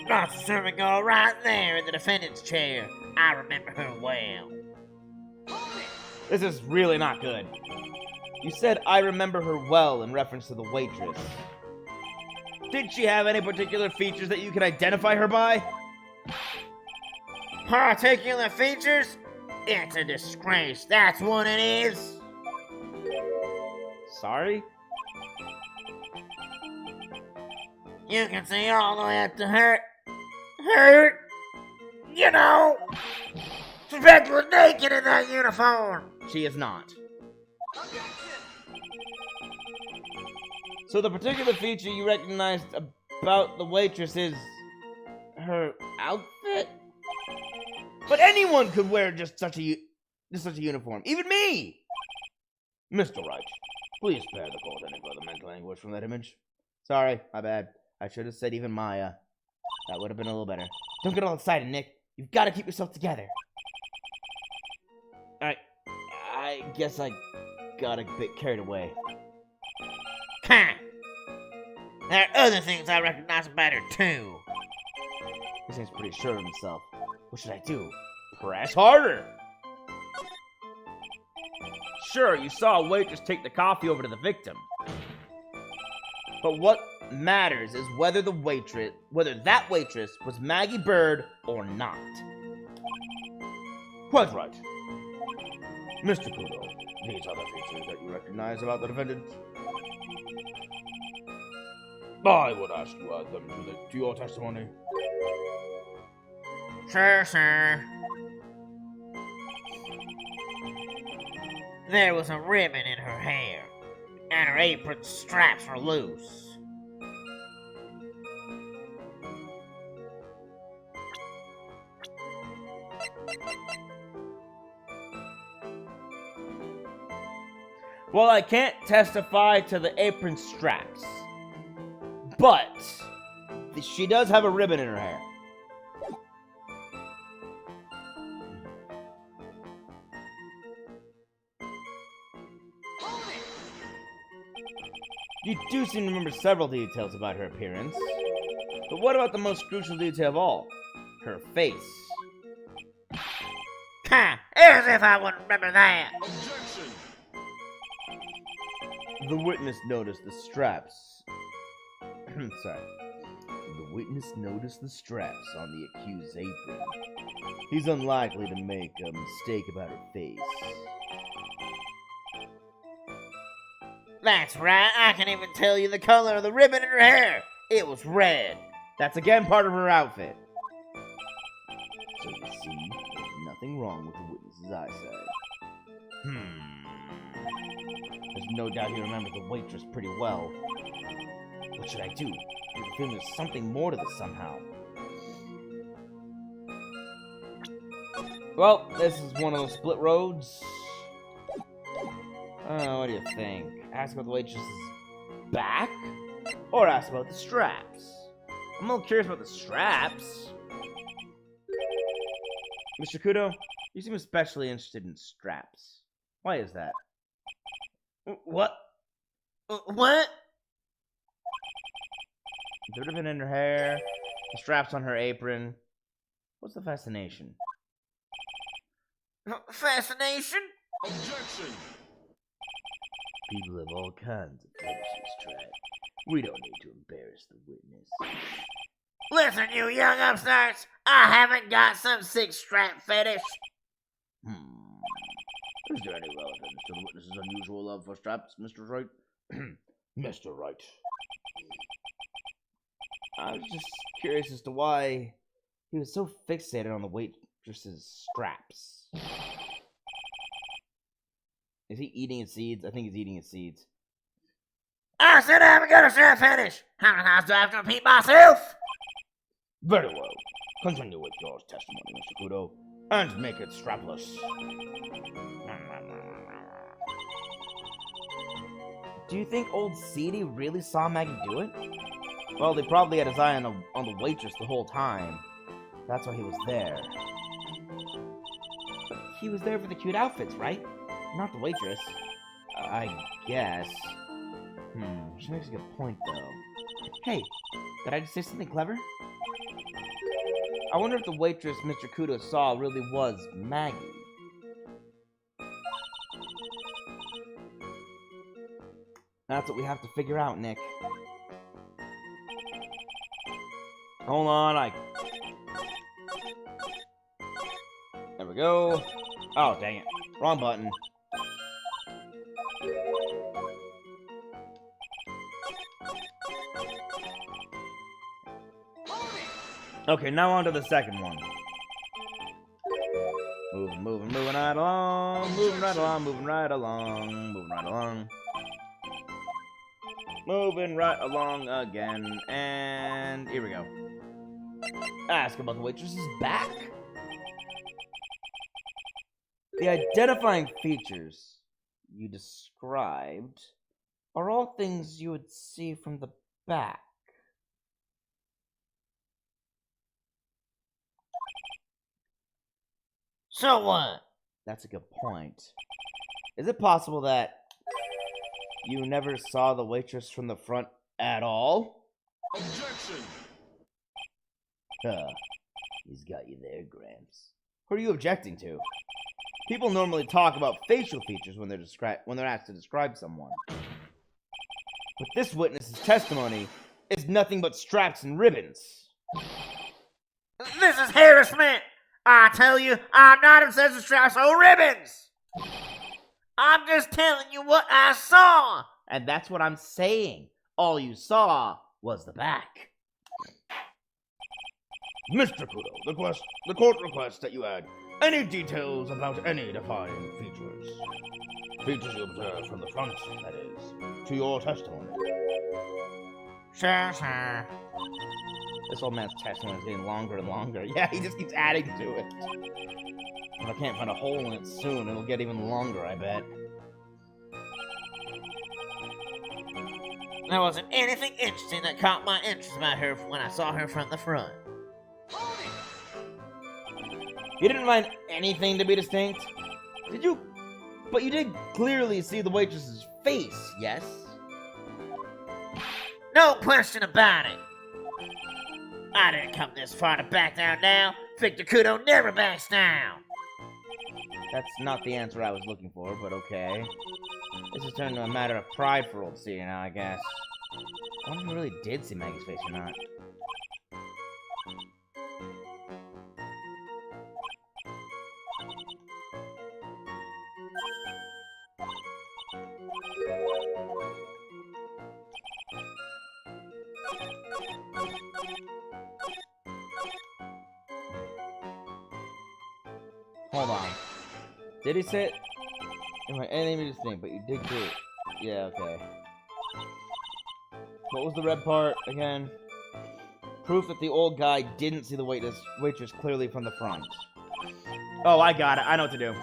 That's the serving girl right there in the defendant's chair. I remember her well. This is really not good. You said I remember her well in reference to the waitress. Did she have any particular features that you can identify her by? Particular features? It's a disgrace, that's what it is. Sorry? You can see all the way up to her, you know. She's practically naked in that uniform. She is not. So the particular feature you recognized about the waitress is her outfit? But anyone could wear just such a uniform, even me! Mr. Wright, please spare the court any further mental anguish from that image. Sorry, my bad. I should have said even Maya. That would have been a little better. Don't get all excited, Nick. You've got to keep yourself together. I guess I got a bit carried away. Huh. There are other things I recognize about her, too. He seems pretty sure of himself. What should I do? Press harder! Sure, you saw a waitress take the coffee over to the victim. But what matters is whether that waitress was Maggie Bird or not. Quite right. Mr. Kudo, these are the features that you recognize about the defendant. I would ask you add them to your testimony. Sure, sir. There was a ribbon in her hair, and her apron straps were loose. Well, I can't testify to the apron straps, but she does have a ribbon in her hair. You do seem to remember several details about her appearance. But what about the most crucial detail of all? Her face. Ha! As if I wouldn't remember that. Objection! The witness noticed the straps. Sorry. The witness noticed the straps on the accused's apron. He's unlikely to make a mistake about her face. That's right, I can even tell you the color of the ribbon in her hair. It was red. That's again part of her outfit. So you see, there's nothing wrong with the witness's eyesight. There's no doubt he remembers the waitress pretty well. What should I do? I have a feeling there's something more to this somehow. Well, this is one of those split roads. What do you think? Ask about the waitress's back? Or ask about the straps? I'm a little curious about the straps. Mr. Kudo, you seem especially interested in straps. Why is that? What? What? The ribbon in her hair, the straps on her apron. What's the fascination? Fascination? Objection! People have all kinds of fetishes, Trap. We don't need to embarrass the witness. Listen, you young upstarts, I haven't got some sick strap fetish. Is there any relevance to the witness's unusual love for straps, Mr. Wright? Mr. Wright. I was just curious as to why he was so fixated on the waitress's straps. Is he eating his seeds? I think he's eating his seeds. I said I haven't got a strap fetish. How many times do I have to repeat myself? Very well. Continue with your testimony, Mr. Kudo, and make it strapless. Do you think old Seedy really saw Maggie do it? Well, they probably had his eye on the waitress the whole time. That's why he was there. But he was there for the cute outfits, right? Not the waitress. I guess. She makes a good point, though. Hey, did I just say something clever? I wonder if the waitress Mr. Kudo saw really was Maggie. That's what we have to figure out, Nick. Hold on, There we go. Oh, dang it. Wrong button. Okay, now on to the second one. Moving right along. Moving right along, moving right along. Moving right along. Moving right along again. And here we go. Ask about the waitress's back. The identifying features you described are all things you would see from the back. So what? That's a good point. Is it possible that you never saw the waitress from the front at all? Objection! He's got you there, Gramps. Who are you objecting to? People normally talk about facial features when they're asked to describe someone. But this witness's testimony is nothing but straps and ribbons. This is harassment! I tell you, I'm not obsessed with straps or ribbons! I'm just telling you what I saw! And that's what I'm saying. All you saw was the back. Mr. Kudo, the court requests that you add any details about any defining features. Features you observe from the front, that is, to your testimony. Sure, sure. This old man's testimony is getting longer and longer. Yeah, he just keeps adding to it. If I can't find a hole in it soon, it'll get even longer, I bet. There wasn't anything interesting that caught my interest about her when I saw her from the front. You didn't find anything to be distinct? Did you? But you did clearly see the waitress's face, yes? No question about it. I didn't come this far to back down now. Victor Kudo never backs down. That's not the answer I was looking for, but okay. This has turned into a matter of pride for old Seer now, I guess. I wonder if he really did see Maggie's face or not. Hold on. Did he say it? Anything to distinct, but you did do it. Yeah, okay. What was the red part again? Proof that the old guy didn't see the waitress clearly from the front. Oh, I got it. I know what to do.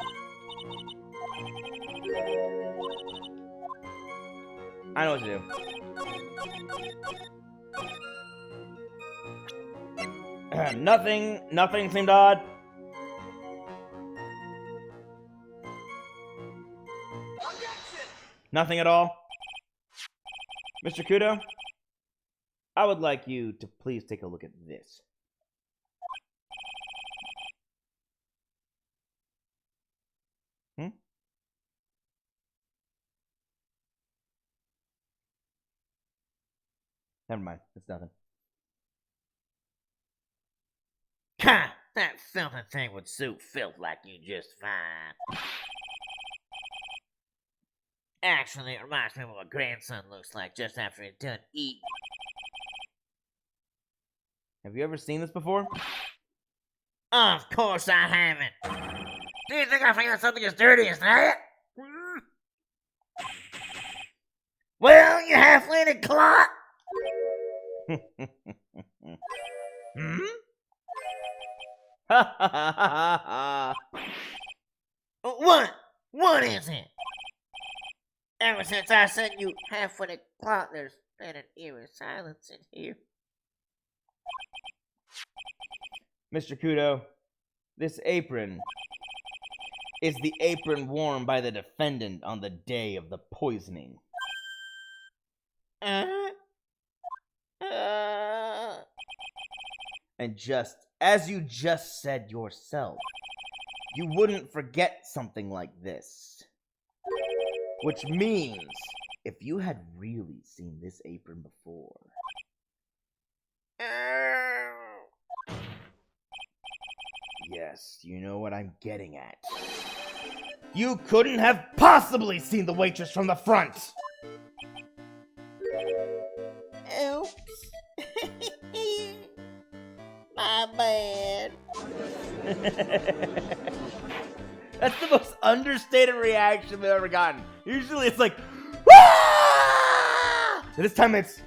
I know what to do. Nothing seemed odd. Nothing at all? Mr. Kudo? I would like you to please take a look at this. Never mind. It's nothing. Ha! That filthy thing would suit filth like you just fine. Actually, it reminds me of what my grandson looks like just after he's done eating. Have you ever seen this before? Of course I haven't. Do you think I forgot something as dirty as that? Well, you half-witted clot! Ha ha ha ha ha! What is it? Ever since I said you half-witted clot, there's been an eerie silence in here. Mr. Kudo, this apron. is the apron worn by the defendant on the day of the poisoning? And just as you just said yourself, you wouldn't forget something like this. Which means, if you had really seen this apron before... Yes, you know what I'm getting at. You couldn't have possibly seen the waitress from the front! Oops. My bad. That's the most understated reaction we've ever gotten. Usually it's like, "Wah!" This time it's...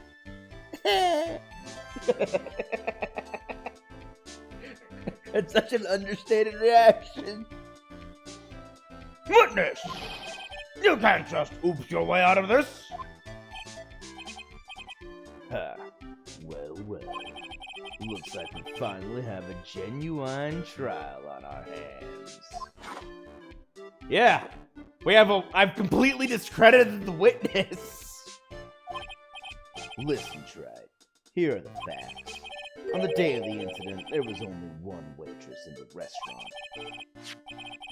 It's such an understated reaction. Witness! You can't just oops your way out of this! Well. Looks like we finally have a genuine trial on our hands. Yeah, I've completely discredited the witness. Listen, Wright, here are the facts. On the day of the incident, there was only one waitress in the restaurant.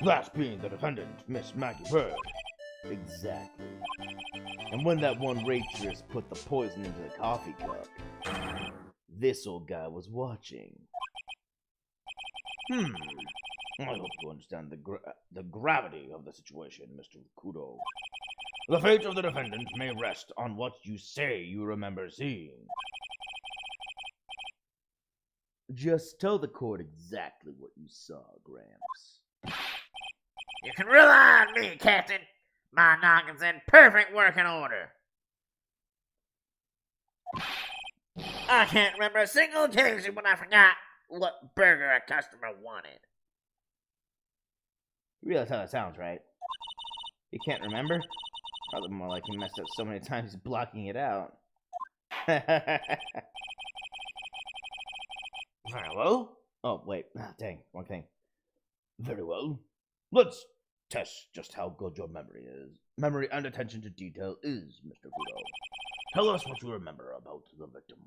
That being the defendant, Miss Maggie Bird. Exactly. And when that one waitress put the poison into the coffee cup, this old guy was watching. I hope you understand the gravity of the situation, Mr. Kudo. The fate of the defendant may rest on what you say you remember seeing. Just tell the court exactly what you saw, Gramps. You can rely on me, Captain. My noggin's in perfect working order. I can't remember a single occasion when I forgot what burger a customer wanted. You realize how that sounds, right? You can't remember? Probably more like you messed up so many times blocking it out. Very well. Oh, wait. Dang, wrong thing. Very well. Let's test just how good your memory is. Memory and attention to detail is, Mr. Kudo. Tell us what you remember about the victim.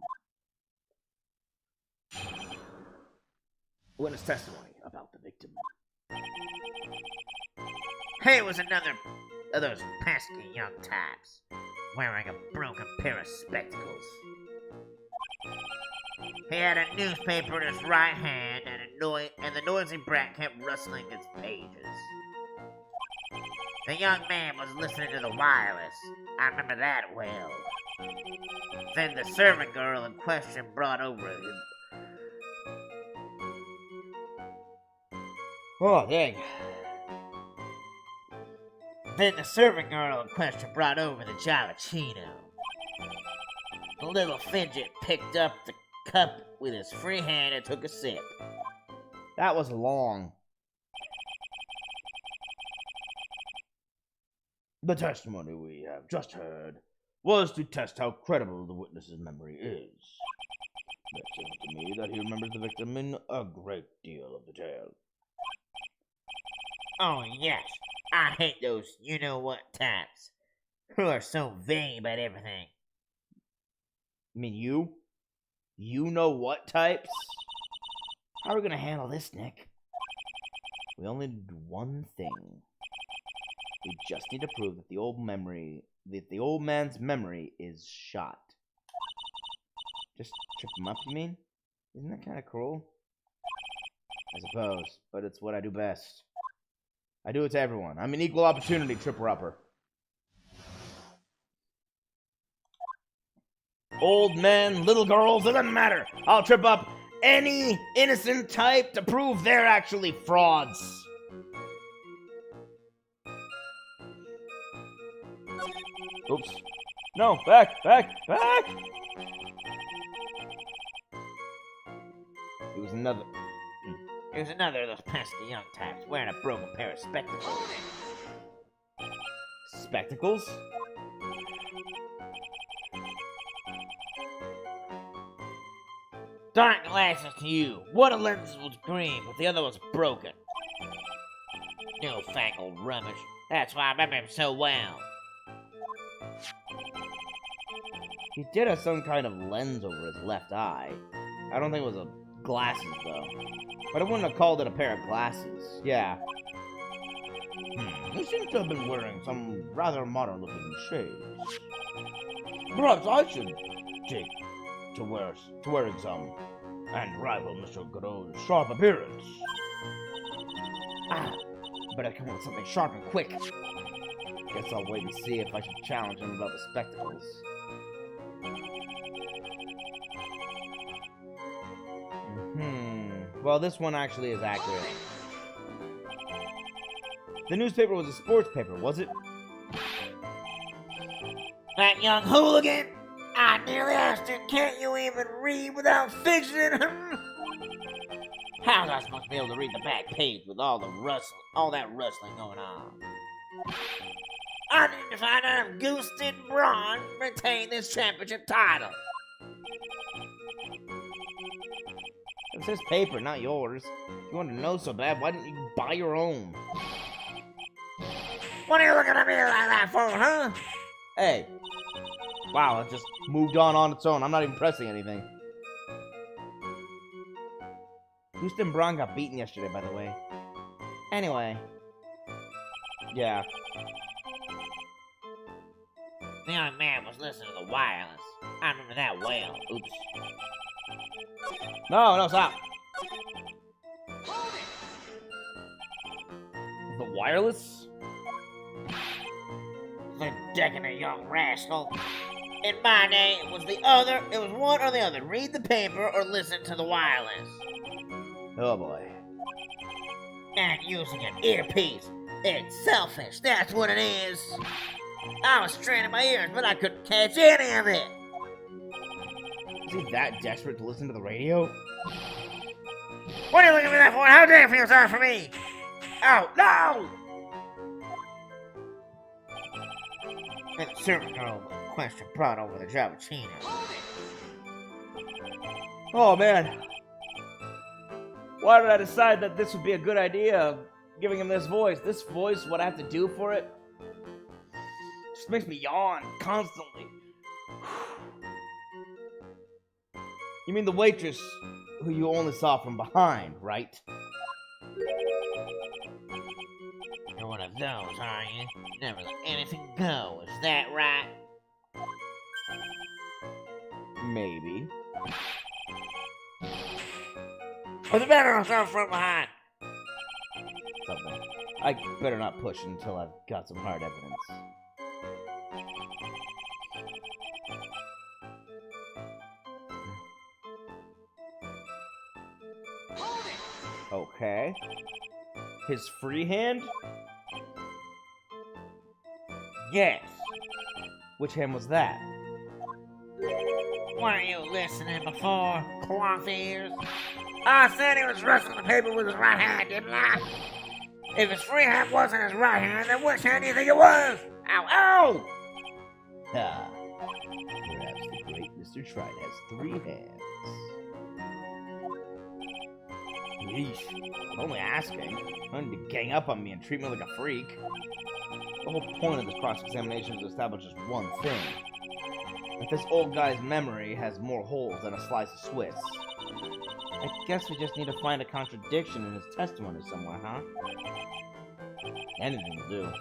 Witness testimony about the victim. He was another of those pesky young types, wearing a broken pair of spectacles. He had a newspaper in his right hand, and the noisy brat kept rustling its pages. The young man was listening to the wireless. I remember that well. Then the servant girl in question brought over him. Oh, dang. Then the servant girl in question brought over the Jalapeno. The little fidget picked up the cup with his free hand and took a sip. That was long. The testimony we have just heard was to test how credible the witness's memory is. It seems to me that he remembers the victim in a great deal of detail. Oh yes, I hate those you-know-what types who are so vague about everything. You mean you? You know what types? How are we gonna handle this, Nick? We only need one thing. We just need to prove that the old man's memory is shot. Just trip him up, you mean? Isn't that kind of cruel? I suppose, but it's what I do best. I do it to everyone. I'm an equal opportunity tripper-upper. Old men, little girls, it doesn't matter. I'll trip up any innocent type to prove they're actually frauds. Oops. No, back. It was another... He was another of those pesky young types wearing a broken pair of spectacles. Spectacles? Dark glasses to you. One of the lenses was green, but the other was broken. Newfangled rubbish. That's why I remember him so well. He did have some kind of lens over his left eye. I don't think it was a glasses, though. But I wouldn't have called it a pair of glasses. Yeah. He seems to have been wearing some rather modern-looking shades. Perhaps I should take to wearing some and rival Mr. Godot's sharp appearance. Better come up with something sharp and quick. Guess I'll wait and see if I should challenge him about the spectacles. Well, this one actually is accurate. The newspaper was a sports paper, was it? That young hooligan? I nearly asked him, can't you even read without fidgeting? How's I supposed to be able to read the back page with all that rustling going on? I need to find out if Goose and Braun retain this championship title. It's his paper, not yours. If you want to know so bad, why didn't you buy your own? What are you looking at me like that for, huh? Hey. Wow, it just moved on its own. I'm not even pressing anything. Houston Braun got beaten yesterday, by the way. Anyway. Yeah. The young man was listening to the wireless. I remember that well. Oops. No, stop. The wireless? The decadent young rascal. In my day, it was one or the other. Read the paper or listen to the wireless. Oh boy. And using an earpiece. It's selfish, that's what it is. I was straining my ears, but I couldn't catch any of it. Is he that desperate to listen to the radio? What are you looking at me that for? How dare you feel sorry for me? Oh, no! And the servant girl in question brought over the Javachino. Oh man. Why did I decide that this would be a good idea, giving him this voice? This voice, what I have to do for it, just makes me yawn constantly. You mean the waitress who you only saw from behind, right? You're one of those, are you? Never let anything go, is that right? Maybe. What's the matter myself from behind? Something. I better not push until I've got some hard evidence. Okay. His free hand? Yes. Which hand was that? Weren't you listening before, cloth ears? I said he was rustling the paper with his right hand, didn't I? If his free hand wasn't his right hand, then which hand do you think it was? Ow, ow! Ah. Perhaps the great Mr. Wright has 3 hands. Yeesh. I'm only asking. Trying to gang up on me and treat me like a freak. The whole point of this cross-examination is to establish just one thing. That this old guy's memory has more holes than a slice of Swiss. I guess we just need to find a contradiction in his testimony somewhere, huh? Anything will do.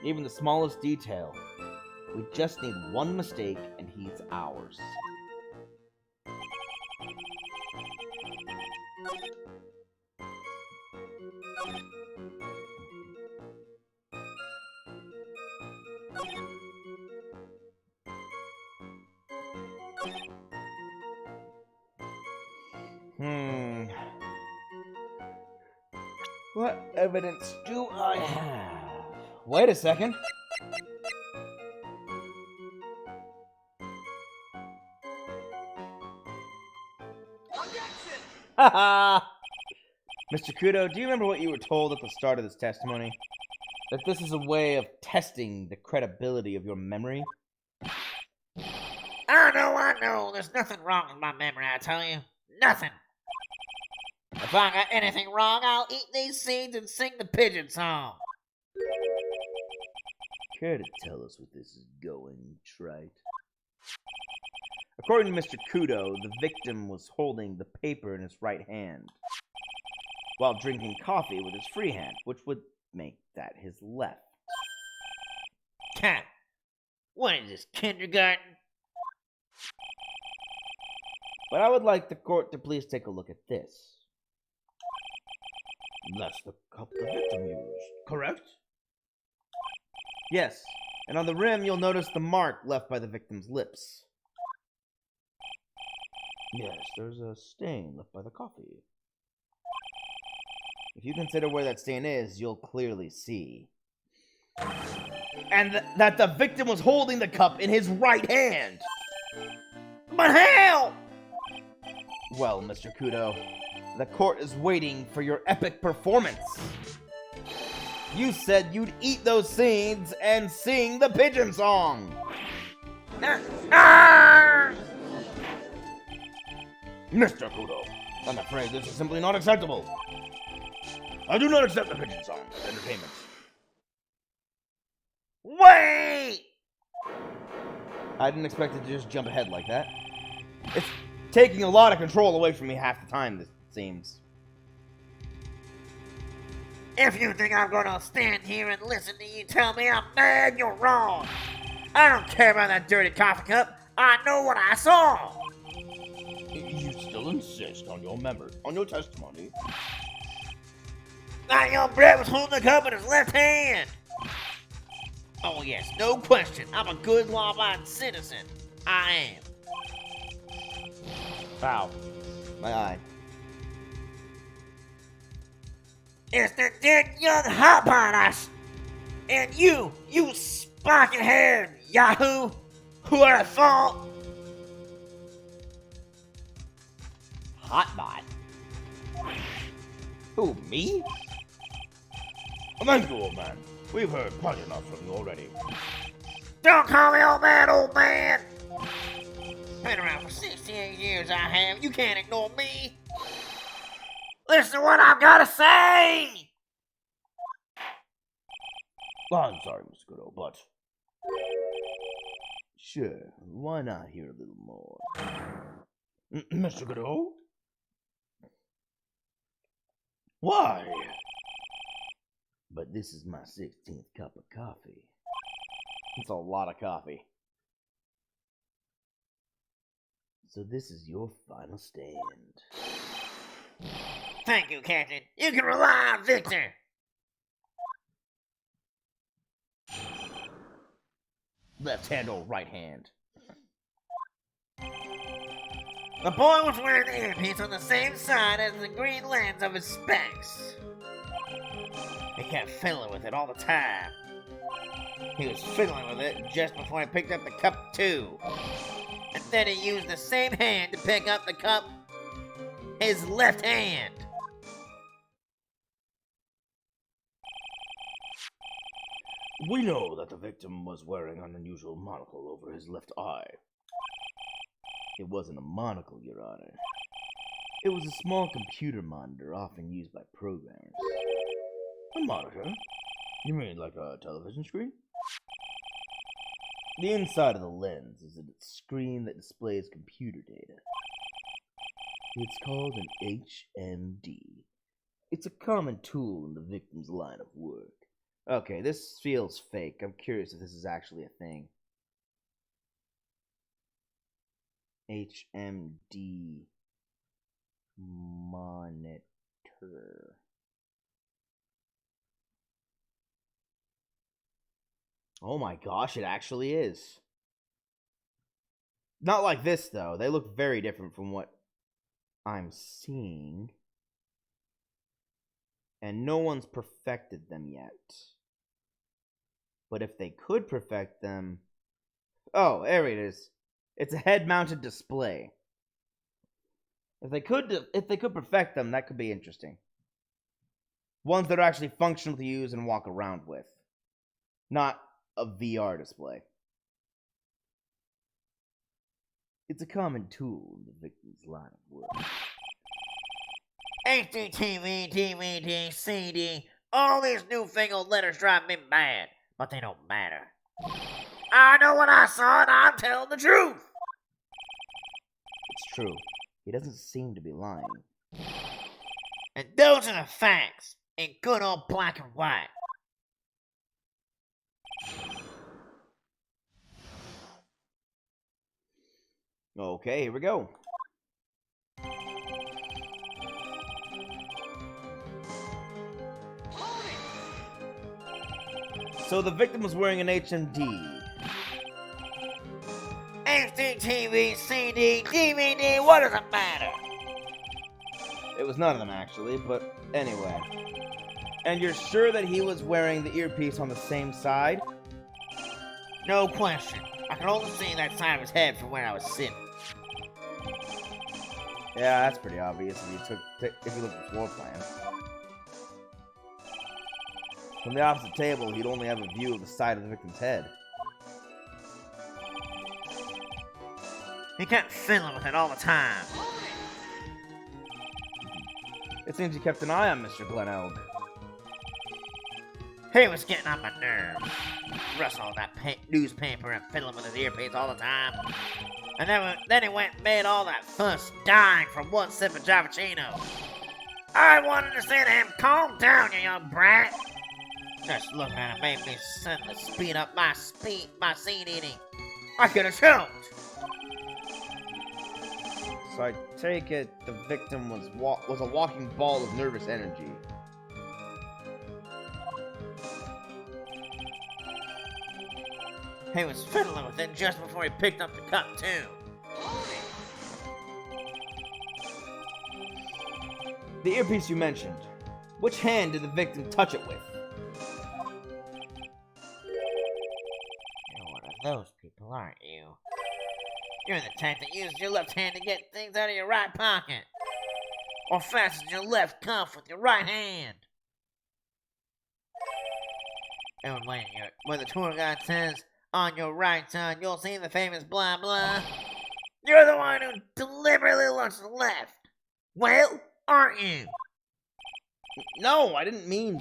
Even the smallest detail. We just need one mistake, and he's ours. What evidence do I have? Wait a second. Haha! Mr. Kudo, do you remember what you were told at the start of this testimony? That this is a way of testing the credibility of your memory? I know. There's nothing wrong with my memory, I tell you. Nothing. If I got anything wrong, I'll eat these seeds and sing the pigeon song. Care to tell us what this is going, Wright? According to Mr. Kudo, the victim was holding the paper in his right hand while drinking coffee with his free hand, which would make that his left. Cat, what is this, kindergarten? But I would like the court to please take a look at this. That's the cup the victim used, correct? Yes, and on the rim you'll notice the mark left by the victim's lips. Yes, there's a stain left by the coffee. If you consider where that stain is, you'll clearly see. And that the victim was holding the cup in his right hand! But how? Well, Mr. Kudo, the court is waiting for your epic performance. You said you'd eat those seeds and sing the pigeon song. Mr. Kudo, I'm afraid this is simply not acceptable. I do not accept the pigeon song as entertainment. Wait! I didn't expect it to just jump ahead like that. It's taking a lot of control away from me half the time, it seems. If you think I'm gonna stand here and listen to you tell me I'm mad, you're wrong. I don't care about that dirty coffee cup. I know what I saw. You still insist on your testimony? That young brat was holding the cup in his left hand. Oh yes, no question. I'm a good law-abiding citizen. I am. Ow. My eye. It's the dead young hot us. And you spiky-haired yahoo, who would have thought? Hotbot? Who, me? Thank you, old man. We've heard quite enough from you already. Don't call me old man, old man. Been around for 68 years, I have. You can't ignore me. Listen to what I've got to say. I'm sorry, Mr. Kudo, but Sure, why not hear a little more? Mr. Kudo? Why? But this is my 16th cup of coffee. It's a lot of coffee. So this is your final stand. Thank you, Captain. You can rely on Victor. Left hand or right hand? The boy was wearing the earpiece on the same side as the green lens of his specs. He kept fiddling with it all the time. He was fiddling with it just before he picked up the cup, too. And then he used the same hand to pick up the cup, his left hand. We know that the victim was wearing an unusual monocle over his left eye. It wasn't a monocle, Your Honor. It was a small computer monitor often used by programmers. A monitor? You mean like a television screen? The inside of the lens is a screen that displays computer data. It's called an HMD. It's a common tool in the victim's line of work. Okay, this feels fake. I'm curious if this is actually a thing. HMD monitor. Oh my gosh, it actually is. Not like this, though. They look very different from what I'm seeing. And no one's perfected them yet. But if they could perfect them... Oh, there it is. It's a head-mounted display. If they could perfect them, that could be interesting. Ones that are actually functional to use and walk around with. Not a VR display. It's a common tool in the victim's line of work. HD, TV, DVD, CD, all these newfangled letters drive me mad, but they don't matter. I know what I saw and I'm telling the truth. It's true. He doesn't seem to be lying. And those are the facts, in good old black and white. Okay, here we go. So the victim was wearing an HMD. HD, TV, CD, DVD, what does it matter? It was none of them, actually, but anyway. And you're sure that he was wearing the earpiece on the same side? No question. I can only see that side of his head from where I was sitting. Yeah, that's pretty obvious if you look at the floor plan. From the opposite table, you'd only have a view of the side of the victim's head. He kept fiddling with it all the time. It seems he kept an eye on Mr. Glenelg. He was getting on my nerves. Rustling that newspaper and fiddling with his earpiece all the time. And then he went and made all that fuss dying from one sip of Javicino. I wanted to say to him, calm down, you young brat. Just looking at it made me suddenly speed up my seed eating. I could have choked. So I take it the victim was a walking ball of nervous energy. He was fiddling with it just before he picked up the cup, too. The earpiece you mentioned. Which hand did the victim touch it with? You're one of those people, aren't you? You're the type that uses your left hand to get things out of your right pocket. Or fastens your left cuff with your right hand. And when the tour guide says, on your right side, you'll see the famous blah blah. You're the one who deliberately looks left. Well, aren't you? No, I didn't mean...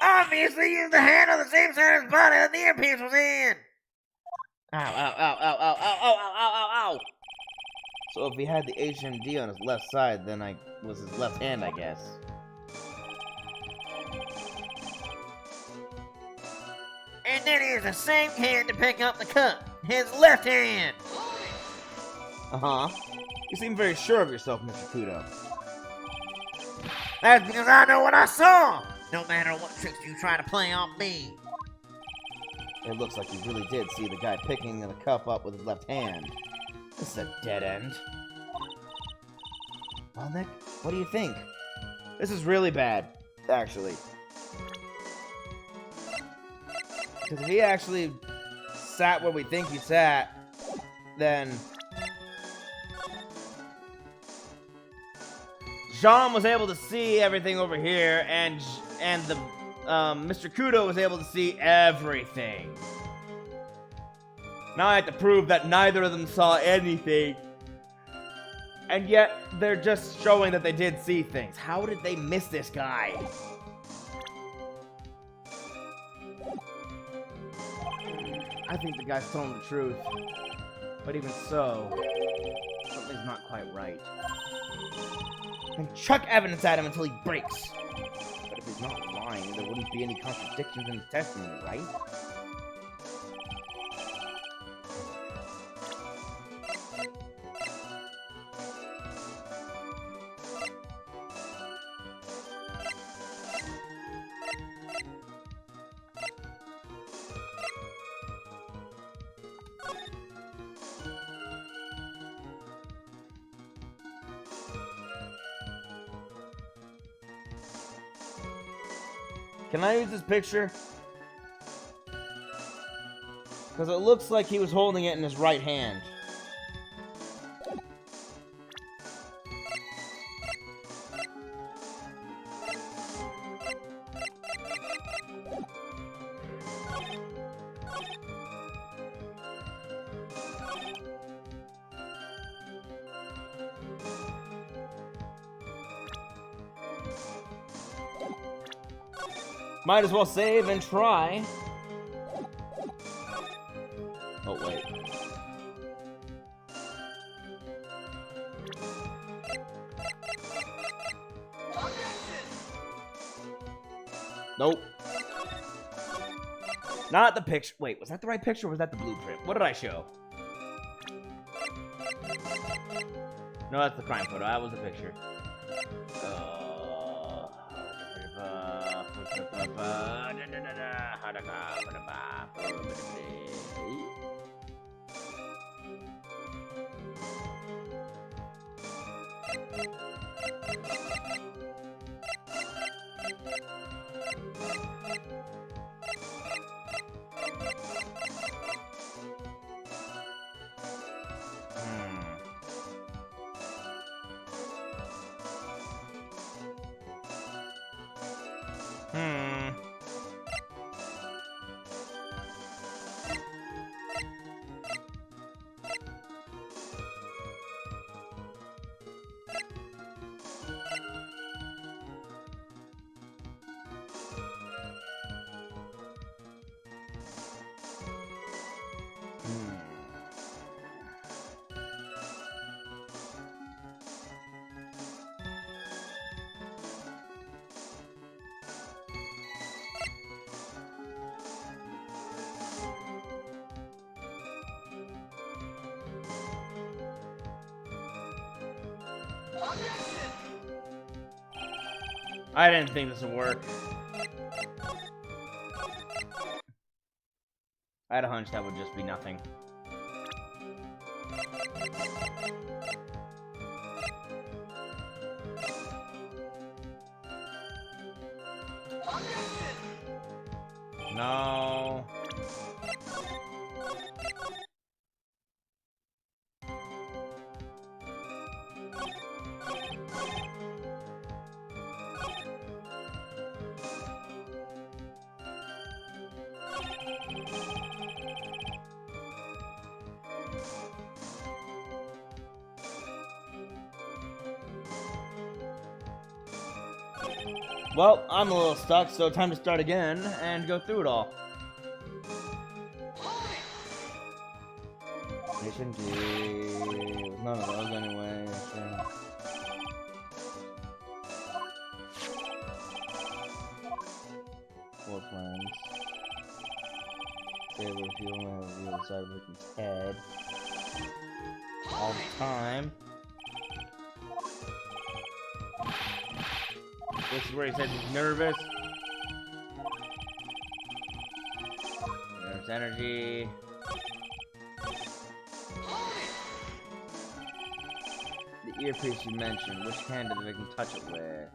Obviously, you used the hand on the same side of his body that the earpiece was in. Ow, ow, ow, ow, ow, ow, ow, ow, ow, ow. So if he had the HMD on his left side, then was his left hand, I guess. And then he used the same hand to pick up the cup. His left hand. Uh-huh. You seem very sure of yourself, Mr. Kudo. That's because I know what I saw. No matter what tricks you try to play on me. It looks like you really did see the guy picking the cup up with his left hand. This is a dead end. Well, Nick, what do you think? This is really bad, actually. Because if he actually sat where we think he sat, then... Jean was able to see everything over here, and the Mr. Kudo was able to see everything. Now I have to prove that neither of them saw anything. And yet, they're just showing that they did see things. How did they miss this guy? I think the guy's telling the truth. But even so, something's not quite right. And chuck evidence at him until he breaks. But if he's not lying, there wouldn't be any contradictions in his testimony, right? Can I use this picture? Because it looks like he was holding it in his right hand. Might as well save and try. Oh, wait. Nope. Not the picture. Wait, was that the right picture or was that the blueprint? What did I show? No, that's the crime photo. That was the picture. I didn't think this would work. I had a hunch that would just be nothing. No. Well, I'm a little stuck, so time to start again and go through it all. Mission G. None of those anyway. Sure. Floor plans. Stable if you only have the other side of Ricky's head. All the time. This is where he says he's nervous. There's energy. The earpiece you mentioned, which hand did the victim touch it with?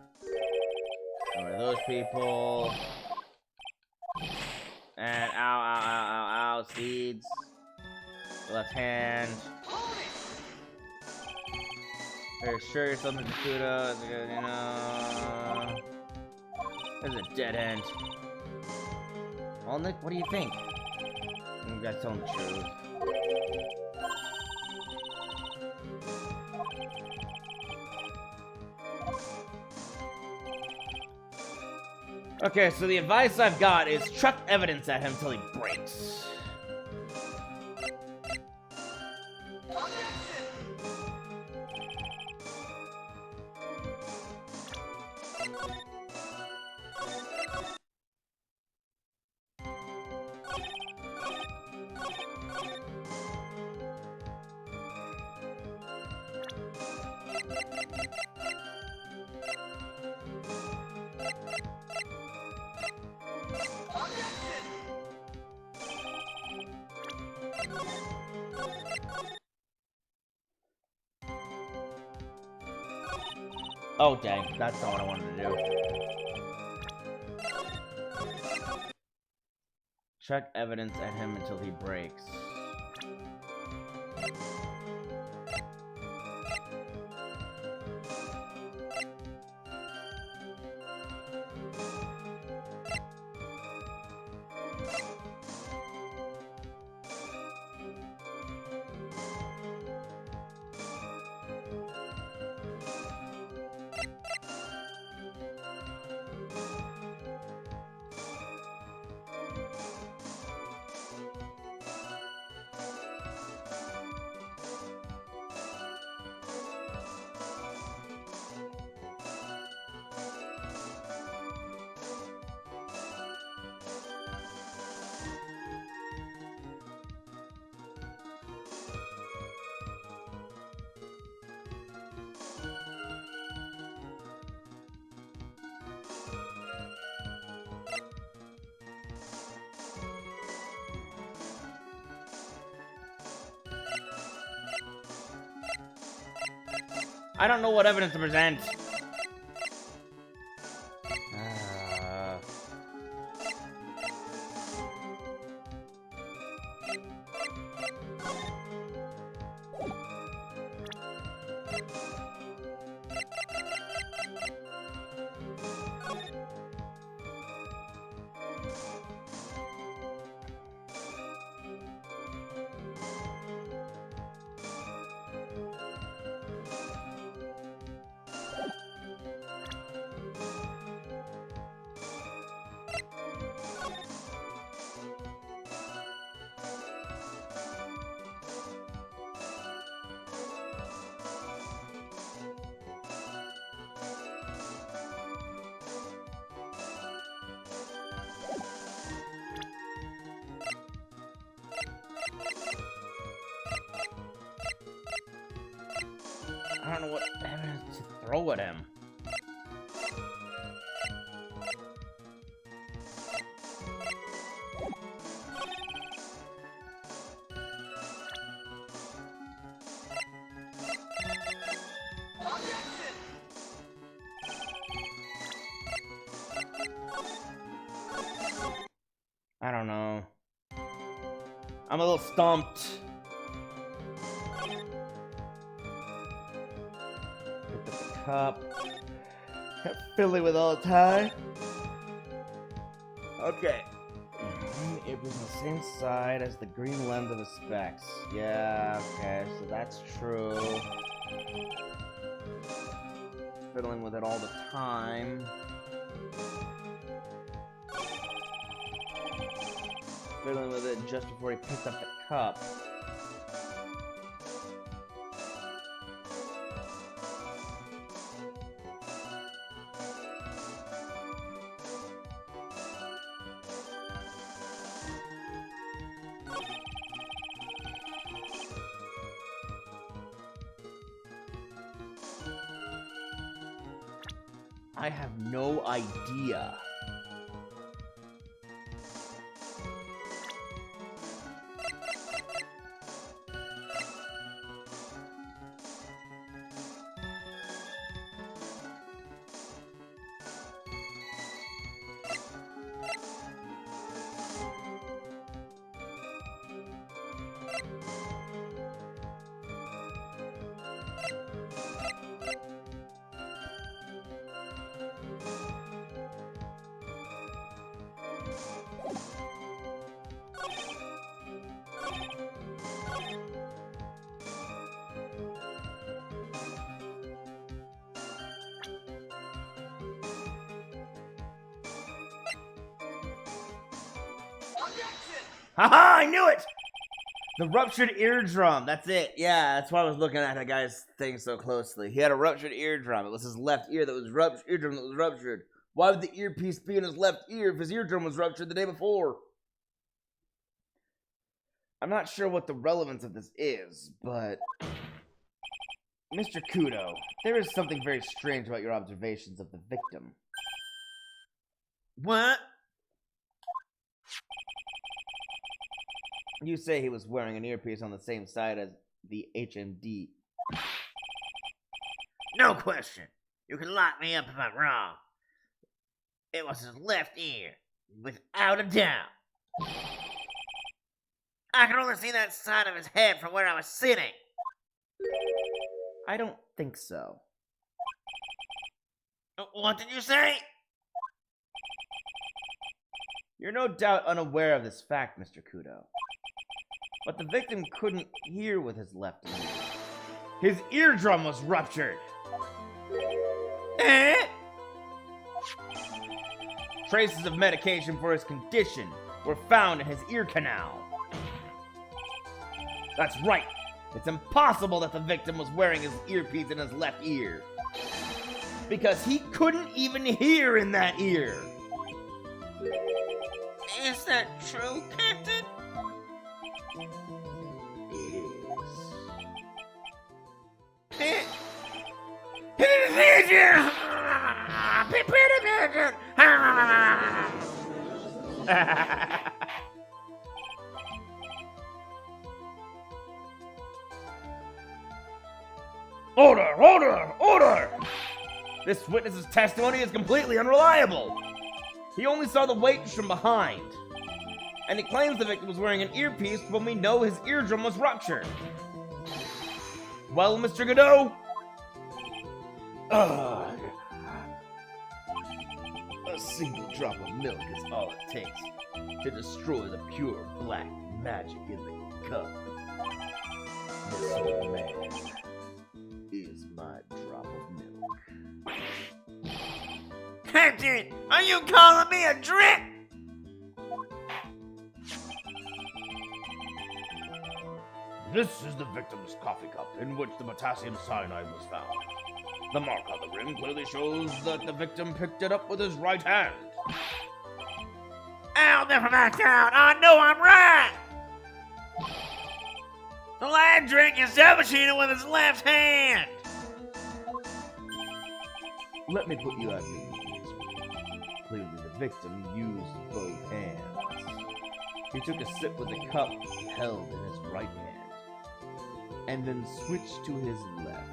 Or are those people? And ow, ow, ow, ow, ow, seeds. Left hand. Are you sure you're something Takuda? You know. This is a dead end. Well, Nick, what do you think? You guys telling the truth. Okay, so the advice I've got is chuck evidence at him till he breaks. Oh, dang. That's not what I wanted to do. Check evidence at him until he breaks. I don't know what evidence to present. I don't know what evidence to throw at him. I don't know. I'm a little stumped. Picked up the cup. Kept fiddling with all the time. Okay. It was on the same side as the green lens of the specs. Yeah, okay, so that's true. Fiddling with it all the time. Fiddling with it just before he picked up the cup. I have no idea. Haha, I knew it! The ruptured eardrum, that's it. Yeah, that's why I was looking at that guy's thing so closely. He had a ruptured eardrum. It was his left ear that was eardrum that was ruptured. Why would the earpiece be in his left ear if his eardrum was ruptured the day before? I'm not sure what the relevance of this is, but... Mr. Kudo, there is something very strange about your observations of the victim. What? You say he was wearing an earpiece on the same side as the HMD. No question. You can lock me up if I'm wrong. It was his left ear, without a doubt. I can only see that side of his head from where I was sitting. I don't think so. What did you say? You're no doubt unaware of this fact, Mr. Kudo. But the victim couldn't hear with his left ear. His eardrum was ruptured. Eh? Traces of medication for his condition were found in his ear canal. That's right. It's impossible that the victim was wearing his earpiece in his left ear. Because he couldn't even hear in that ear. Is that true, Captain? Order! Order! Order! This witness's testimony is completely unreliable. He only saw the waitress from behind. And he claims the victim was wearing an earpiece when we know his eardrum was ruptured. Well, Mr. Godot? Ugh. A single drop of milk is all it takes to destroy the pure black magic in the cup. This old man is my drop of milk. Captain, are you calling me a drip? This is the victim's coffee cup in which the potassium cyanide was found. The mark on the rim clearly shows that the victim picked it up with his right hand. I'll never back down. I know I'm right. The lad drank his cappuccino with his left hand. Let me put you at ease. Clearly the victim used both hands. He took a sip with the cup held in his right hand, and then switched to his left.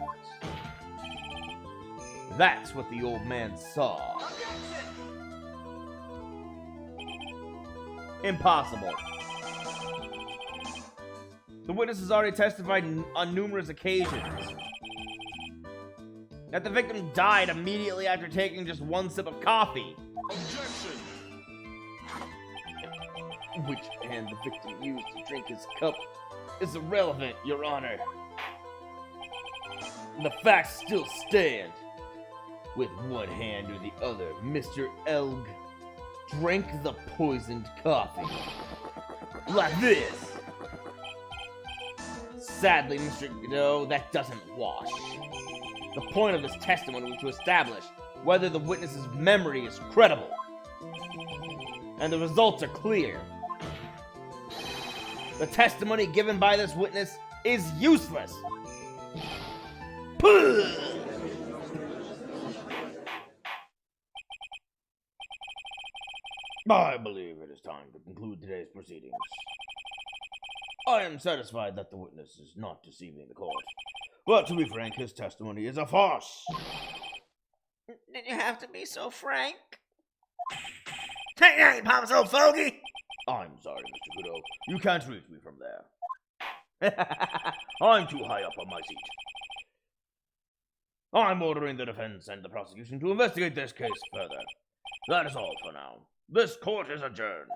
That's what the old man saw. Impossible. The witness has already testified on numerous occasions that the victim died immediately after taking just one sip of coffee. Objection! Which hand the victim used to drink his cup is irrelevant, Your Honor. The facts still stand. With one hand or the other, Mr. Elg drank the poisoned coffee. Like this. Sadly, Mr. Godot, that doesn't wash. The point of this testimony was to establish whether the witness's memory is credible. And the results are clear. The testimony given by this witness is useless. I believe it is time to conclude today's proceedings. I am satisfied that the witness is not deceiving the court. But to be frank, his testimony is a farce. Did you have to be so frank? Take that, you pompous old fogey! I'm sorry, Mr. Godot. You can't reach me from there. I'm too high up on my seat. I'm ordering the defense and the prosecution to investigate this case further. That is all for now. This court is adjourned.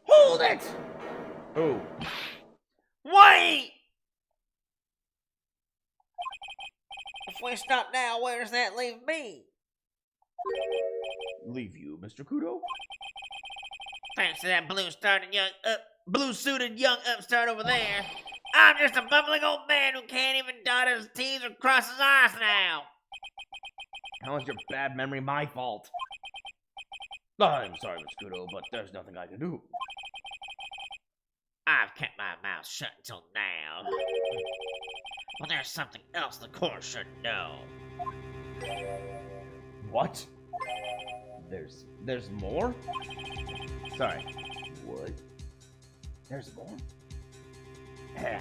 Hold it! Oh, Wait! If we stop now, where does that leave me? leave you, Mr. Kudo? Thanks to that blue-suited young upstart over there, I'm just a bumbling old man who can't even dot his T's or cross his I's now. How is your bad memory my fault? I'm sorry, Mr. Kudo, but there's nothing I can do. I've kept my mouth shut until now. But there's something else the court should know. What? There's more? Sorry. What? There's more? Yeah.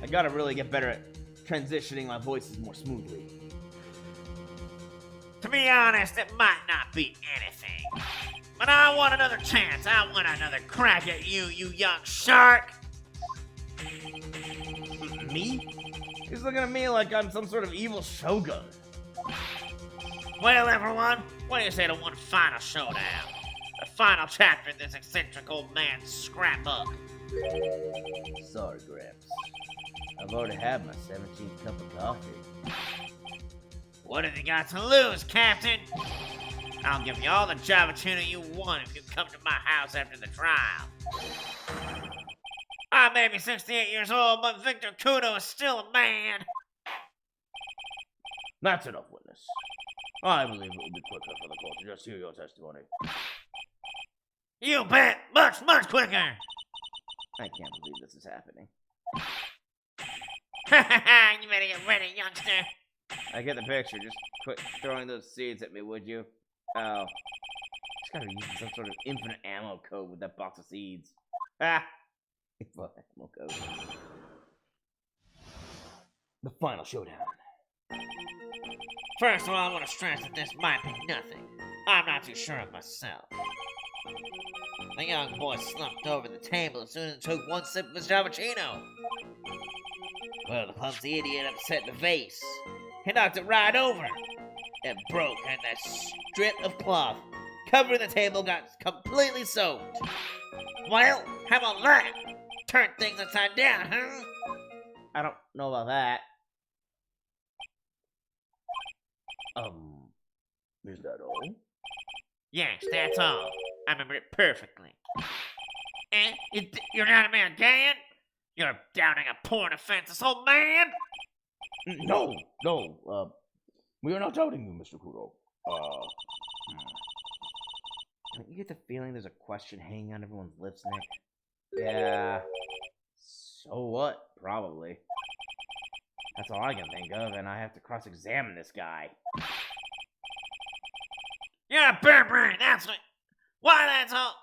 I gotta really get better at transitioning my voices more smoothly. To be honest, it might not be anything. But I want another chance. I want another crack at you, you young shark. Me? He's looking at me like I'm some sort of evil shogun. Well, everyone, what do you say to one final showdown? The final chapter in this eccentric old man's scrapbook. Sorry, Gramps. I've already had my 17th cup of coffee. What have you got to lose, Captain? I'll give you all the Java tuna you want if you come to my house after the trial. I may be 68 years old, but Victor Kudo is still a man. That's enough, witness. I believe it will be quicker for the court to just hear your testimony. You bet, much, much quicker. I can't believe this is happening. You better get ready, youngster. I get the picture. Just quit throwing those seeds at me, would you? Oh. Just gotta use some sort of infinite ammo code with that box of seeds. Ah! Infinite ammo code. The final showdown. First of all, I want to stress that this might be nothing. I'm not too sure of myself. The young boy slumped over the table as soon as he took one sip of his cappuccino. Well, the clumsy idiot upset the vase. He knocked it right over. It broke, and that strip of cloth covering the table got completely soaked. Well, how about that? Turn things upside down, huh? I don't know about that. Is that all? Yes, that's all. I remember it perfectly. And you're not a man again? You're doubting a poor and offenseless old man? No, we are not doubting you, Mr. Kudo. Don't you get the feeling there's a question hanging on everyone's lips, Nick? Yeah. So what? Probably. That's all I can think of, and I have to cross-examine this guy. You're a bear brain, that's what. Why, that's all.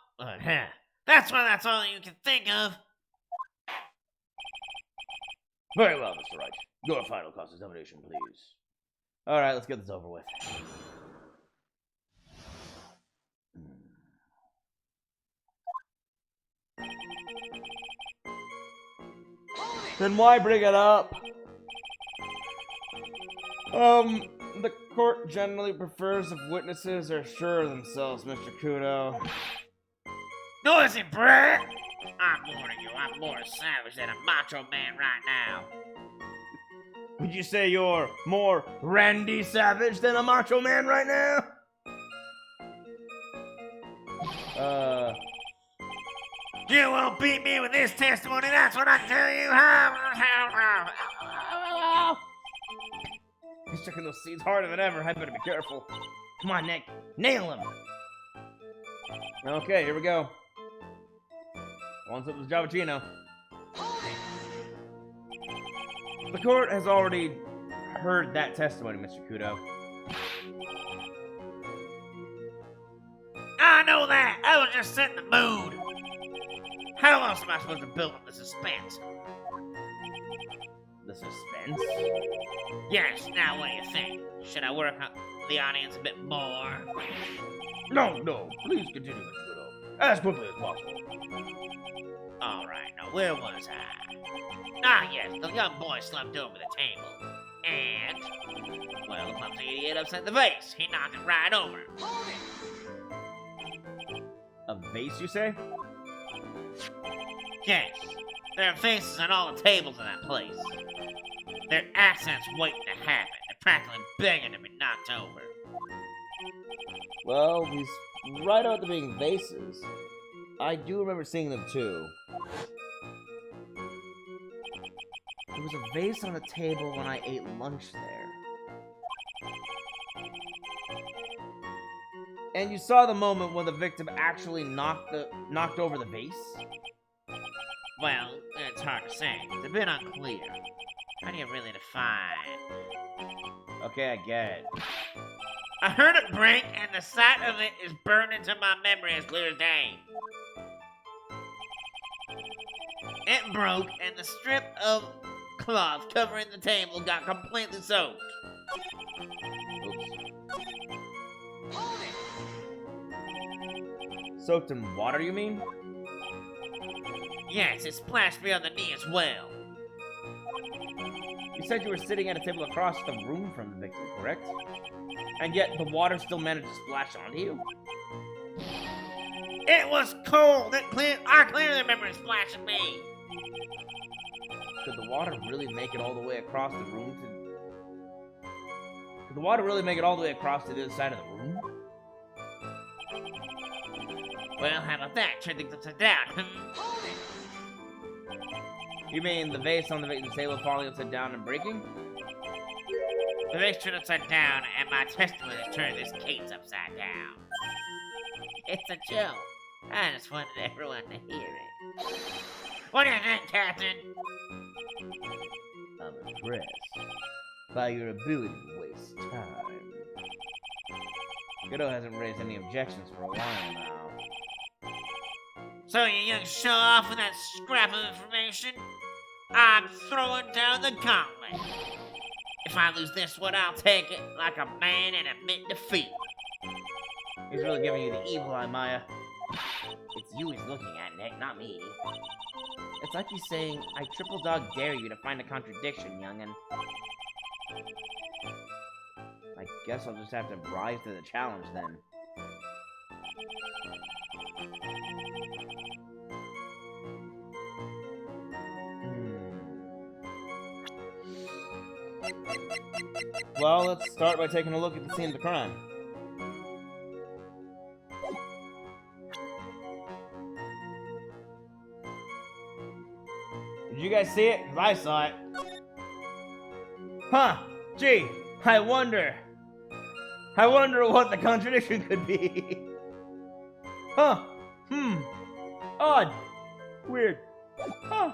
That's why that's all you can think of. Very well, Mr. Wright. Your final cross-examination, please. Alright, let's get this over with. Then why bring it up? The court generally prefers if witnesses are sure of themselves, Mr. Kudo. Noisy brat! I'm warning you, I'm more savage than a macho man right now. Would you say you're more Randy Savage than a macho man right now? You won't beat me with this testimony, that's what I tell you. He's checking those seeds harder than ever. I better be careful. Come on, Nick. Nail him. Okay, here we go. One sip of Javachino. The court has already heard that testimony, Mr. Kudo. I know that. I was just setting the mood. How else am I supposed to build up the suspense? The suspense? Yes, now what do you think? Should I work on the audience a bit more? No. Please continue, Mr. Kudo. As quickly as possible. Alright, now where was I? Ah, yes, the young boy slumped over the table. And, well, the clumsy idiot upset the vase. He knocked it right over. A vase, you say? Yes, there are faces on all the tables in that place. Their accents waiting to happen. They're practically begging to be knocked over. Well, he's right about there being vases. I do remember seeing them too. There was a vase on the table when I ate lunch there. And you saw the moment when the victim actually knocked over the vase? Well, it's hard to say. It's a bit unclear. How do you really define? Okay, I get it. I heard it break, and the sight of it is burned into my memory as clear as day. It broke, and the strip of cloth covering the table got completely soaked. Oops. Soaked in water, you mean? Yes, it splashed me on the knee as well. You said you were sitting at a table across the room from the victim, correct? And yet the water still managed to splash onto you? It was cold. I clearly remember it splashing me. Could the water really make it all the way across the room to... Could the water really make it all the way across to the other side of the room? Well, how about that? Turn things upside down. You mean the vase on the victim's table falling upside down and breaking? The vase turned upside down, and my testimony turned this case upside down. It's a joke. I just wanted everyone to hear it. What do you think, Captain? I'm impressed by your ability to waste time. Kudo hasn't raised any objections for a while now. So you young show off with that scrap of information? I'm throwing down the gauntlet. If I lose this one, I'll take it like a man and admit defeat. He's really giving you the evil eye, Maya. It's you he's looking at, Nick, not me. It's like he's saying, I triple dog dare you to find a contradiction, youngin'. I guess I'll just have to rise to the challenge then. Well, let's start by taking a look at the scene of the crime. Did you guys see it? 'Cause I saw it. Huh. Gee, I wonder what the contradiction could be. Huh. Odd. Weird. Huh.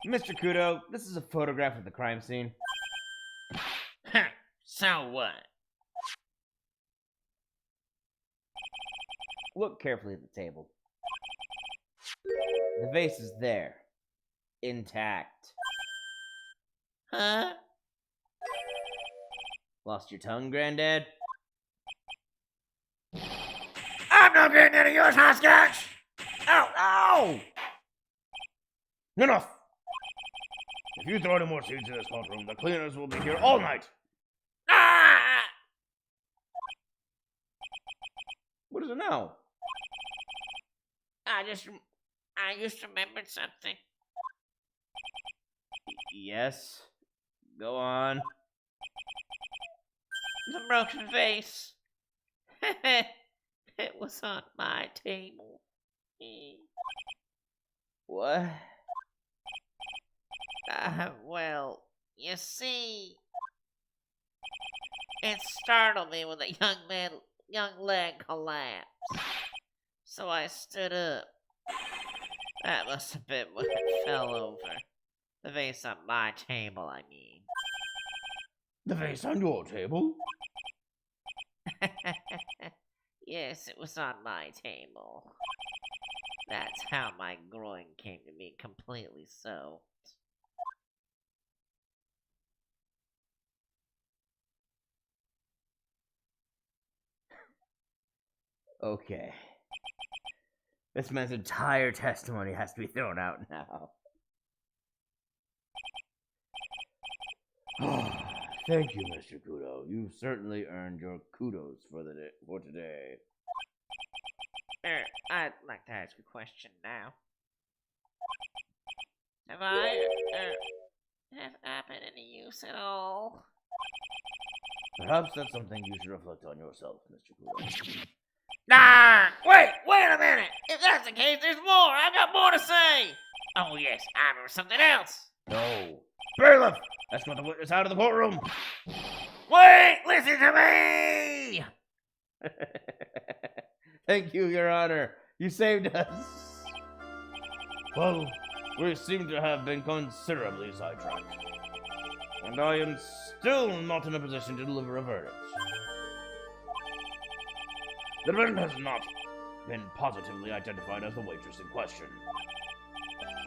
Mr. Kudo, this is a photograph of the crime scene. Huh, so what? Look carefully at the table. The vase is there. Intact. Huh? Lost your tongue, Granddad? I'm not getting any of yours, hopscotch! Ow! Ow! Enough! If you throw any more seeds in this front room, the cleaners will be here all night. Ah! What is it now? I just remembered something. Yes. Go on. The broken vase. It was on my table. What? Well, you see, it startled me when the young leg collapsed. So I stood up. That must have been when it fell over. The vase on my table, I mean. The vase on your table? Yes, it was on my table. That's how my groin came to be completely soaked. Okay. This man's entire testimony has to be thrown out now. Thank you, Mr. Kudo. You've certainly earned your kudos for today. I'd like to ask a question now. Have I been any use at all? Perhaps that's something you should reflect on yourself, Mr. Kudo. Ah! Wait a minute! If that's the case, there's more! I've got more to say! Oh yes, I remember something else! No. Bailiff! Escort the witness out of the courtroom! Wait! Listen to me! Thank you, Your Honor. You saved us. Well, we seem to have been considerably sidetracked. And I am still not in a position to deliver a verdict. The defendant has not been positively identified as the waitress in question.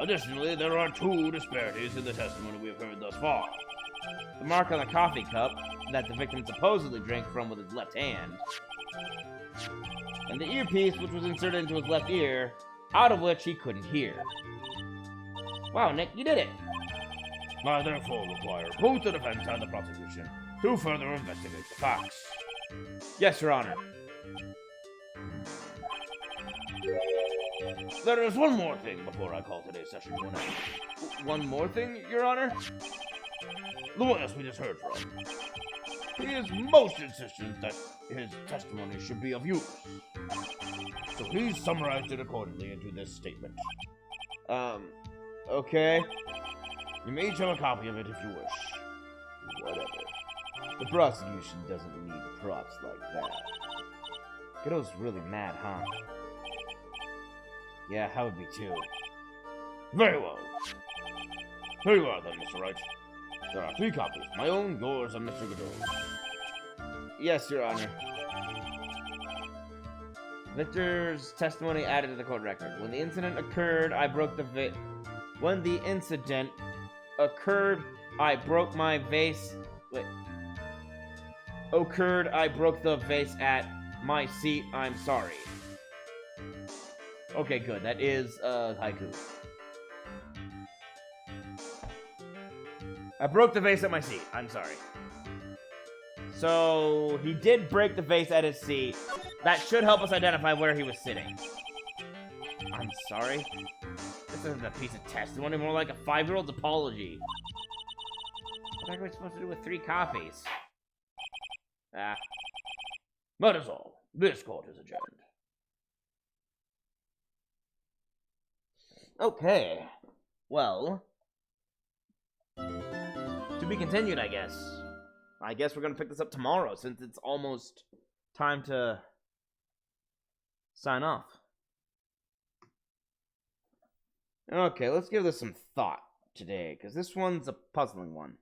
Additionally, there are two disparities in the testimony we have heard thus far. The mark on the coffee cup that the victim supposedly drank from with his left hand, and the earpiece which was inserted into his left ear, out of which he couldn't hear. Wow, Nick, you did it! I therefore require both the defense and the prosecution to further investigate the facts. Yes, Your Honor. There is one more thing before I call today's session to an end. One more thing, Your Honor? The witness we just heard from. He is most insistent that his testimony should be of use. So he's summarized it accordingly into this statement. Okay. You may each have a copy of it if you wish. Whatever. The prosecution doesn't need props like that. Kiddo's really mad, huh? Yeah, I would be too. Very well. Here you are then, Mr. Wright. There are 3 copies. My own, yours, and Mr. Godot's. Yes, Your Honor. Victor's testimony added to the court record. When the incident occurred, I broke the When the incident occurred, I broke my vase. Wait. Occurred, I broke the vase at my seat. I'm sorry. Okay, good. That is haiku. I broke the vase at my seat. I'm sorry. So he did break the vase at his seat. That should help us identify where he was sitting. I'm sorry. This isn't a piece of testimony, more like a 5-year-old's apology. What are we supposed to do with 3 copies? Ah. That is all. This court is adjourned. Okay. Well. To be continued, I guess. I guess we're gonna pick this up tomorrow, since it's almost time to sign off. Okay, let's give this some thought today, because this one's a puzzling one.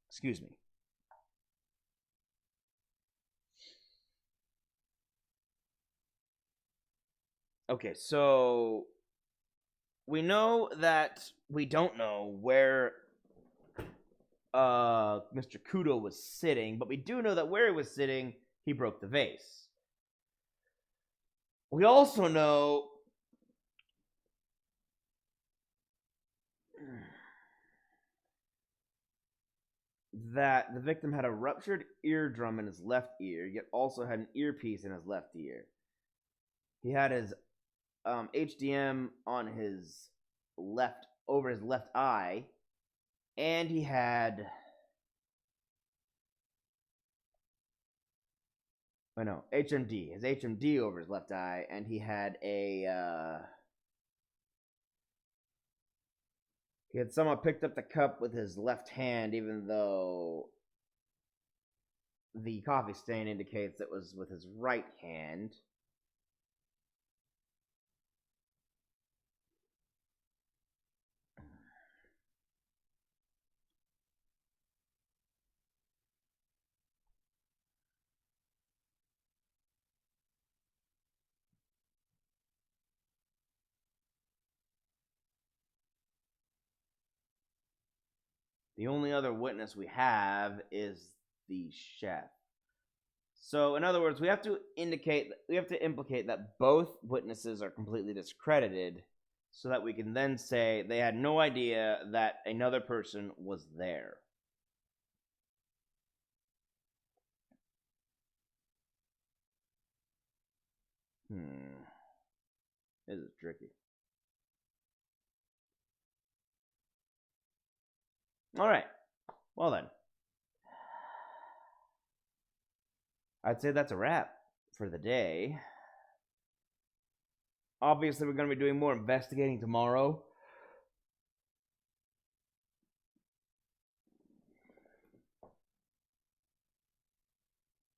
Excuse me. Okay, so we know that we don't know where Mr. Kudo was sitting, but we do know that where he was sitting, he broke the vase. We also know that the victim had a ruptured eardrum in his left ear, yet also had an earpiece in his left ear. He had his HDM on his left, over his left eye, and he had, HMD, his HMD over his left eye, and he had he had somehow picked up the cup with his left hand, even though the coffee stain indicates it was with his right hand. The only other witness we have is the chef. So, in other words, we have to implicate that both witnesses are completely discredited, so that we can then say they had no idea that another person was there. This is tricky. Alright. Well then. I'd say that's a wrap for the day. Obviously, we're going to be doing more investigating tomorrow.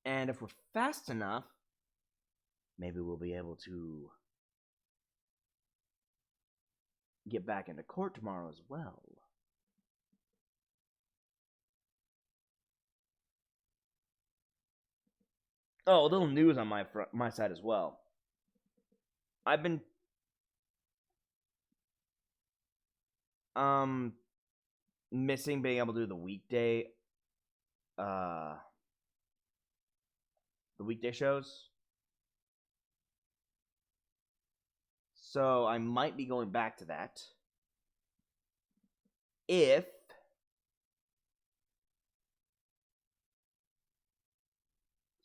And if we're fast enough, maybe we'll be able to get back into court tomorrow as well. Oh, a little news on my side as well. I've been missing being able to do the weekday shows. So I might be going back to that if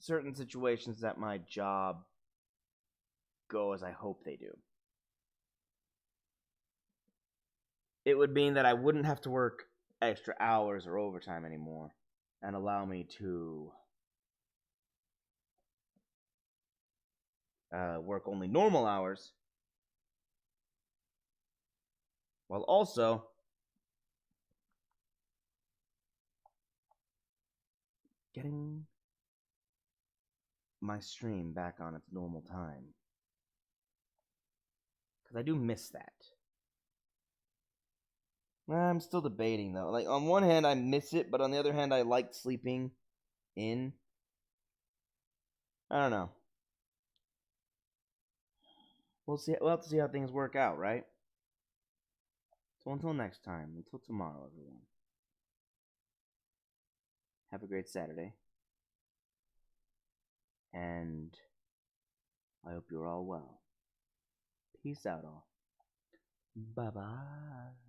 certain situations at my job go as I hope they do. It would mean that I wouldn't have to work extra hours or overtime anymore, and allow me to work only normal hours, while also getting my stream back on its normal time. Because I do miss that. I'm still debating, though. Like, on one hand, I miss it, but on the other hand, I like sleeping in. I don't know. We'll see. We'll have to see how things work out, right? So until next time, until tomorrow, everyone. Have a great Saturday. And I hope you're all well. Peace out, all. Bye-bye.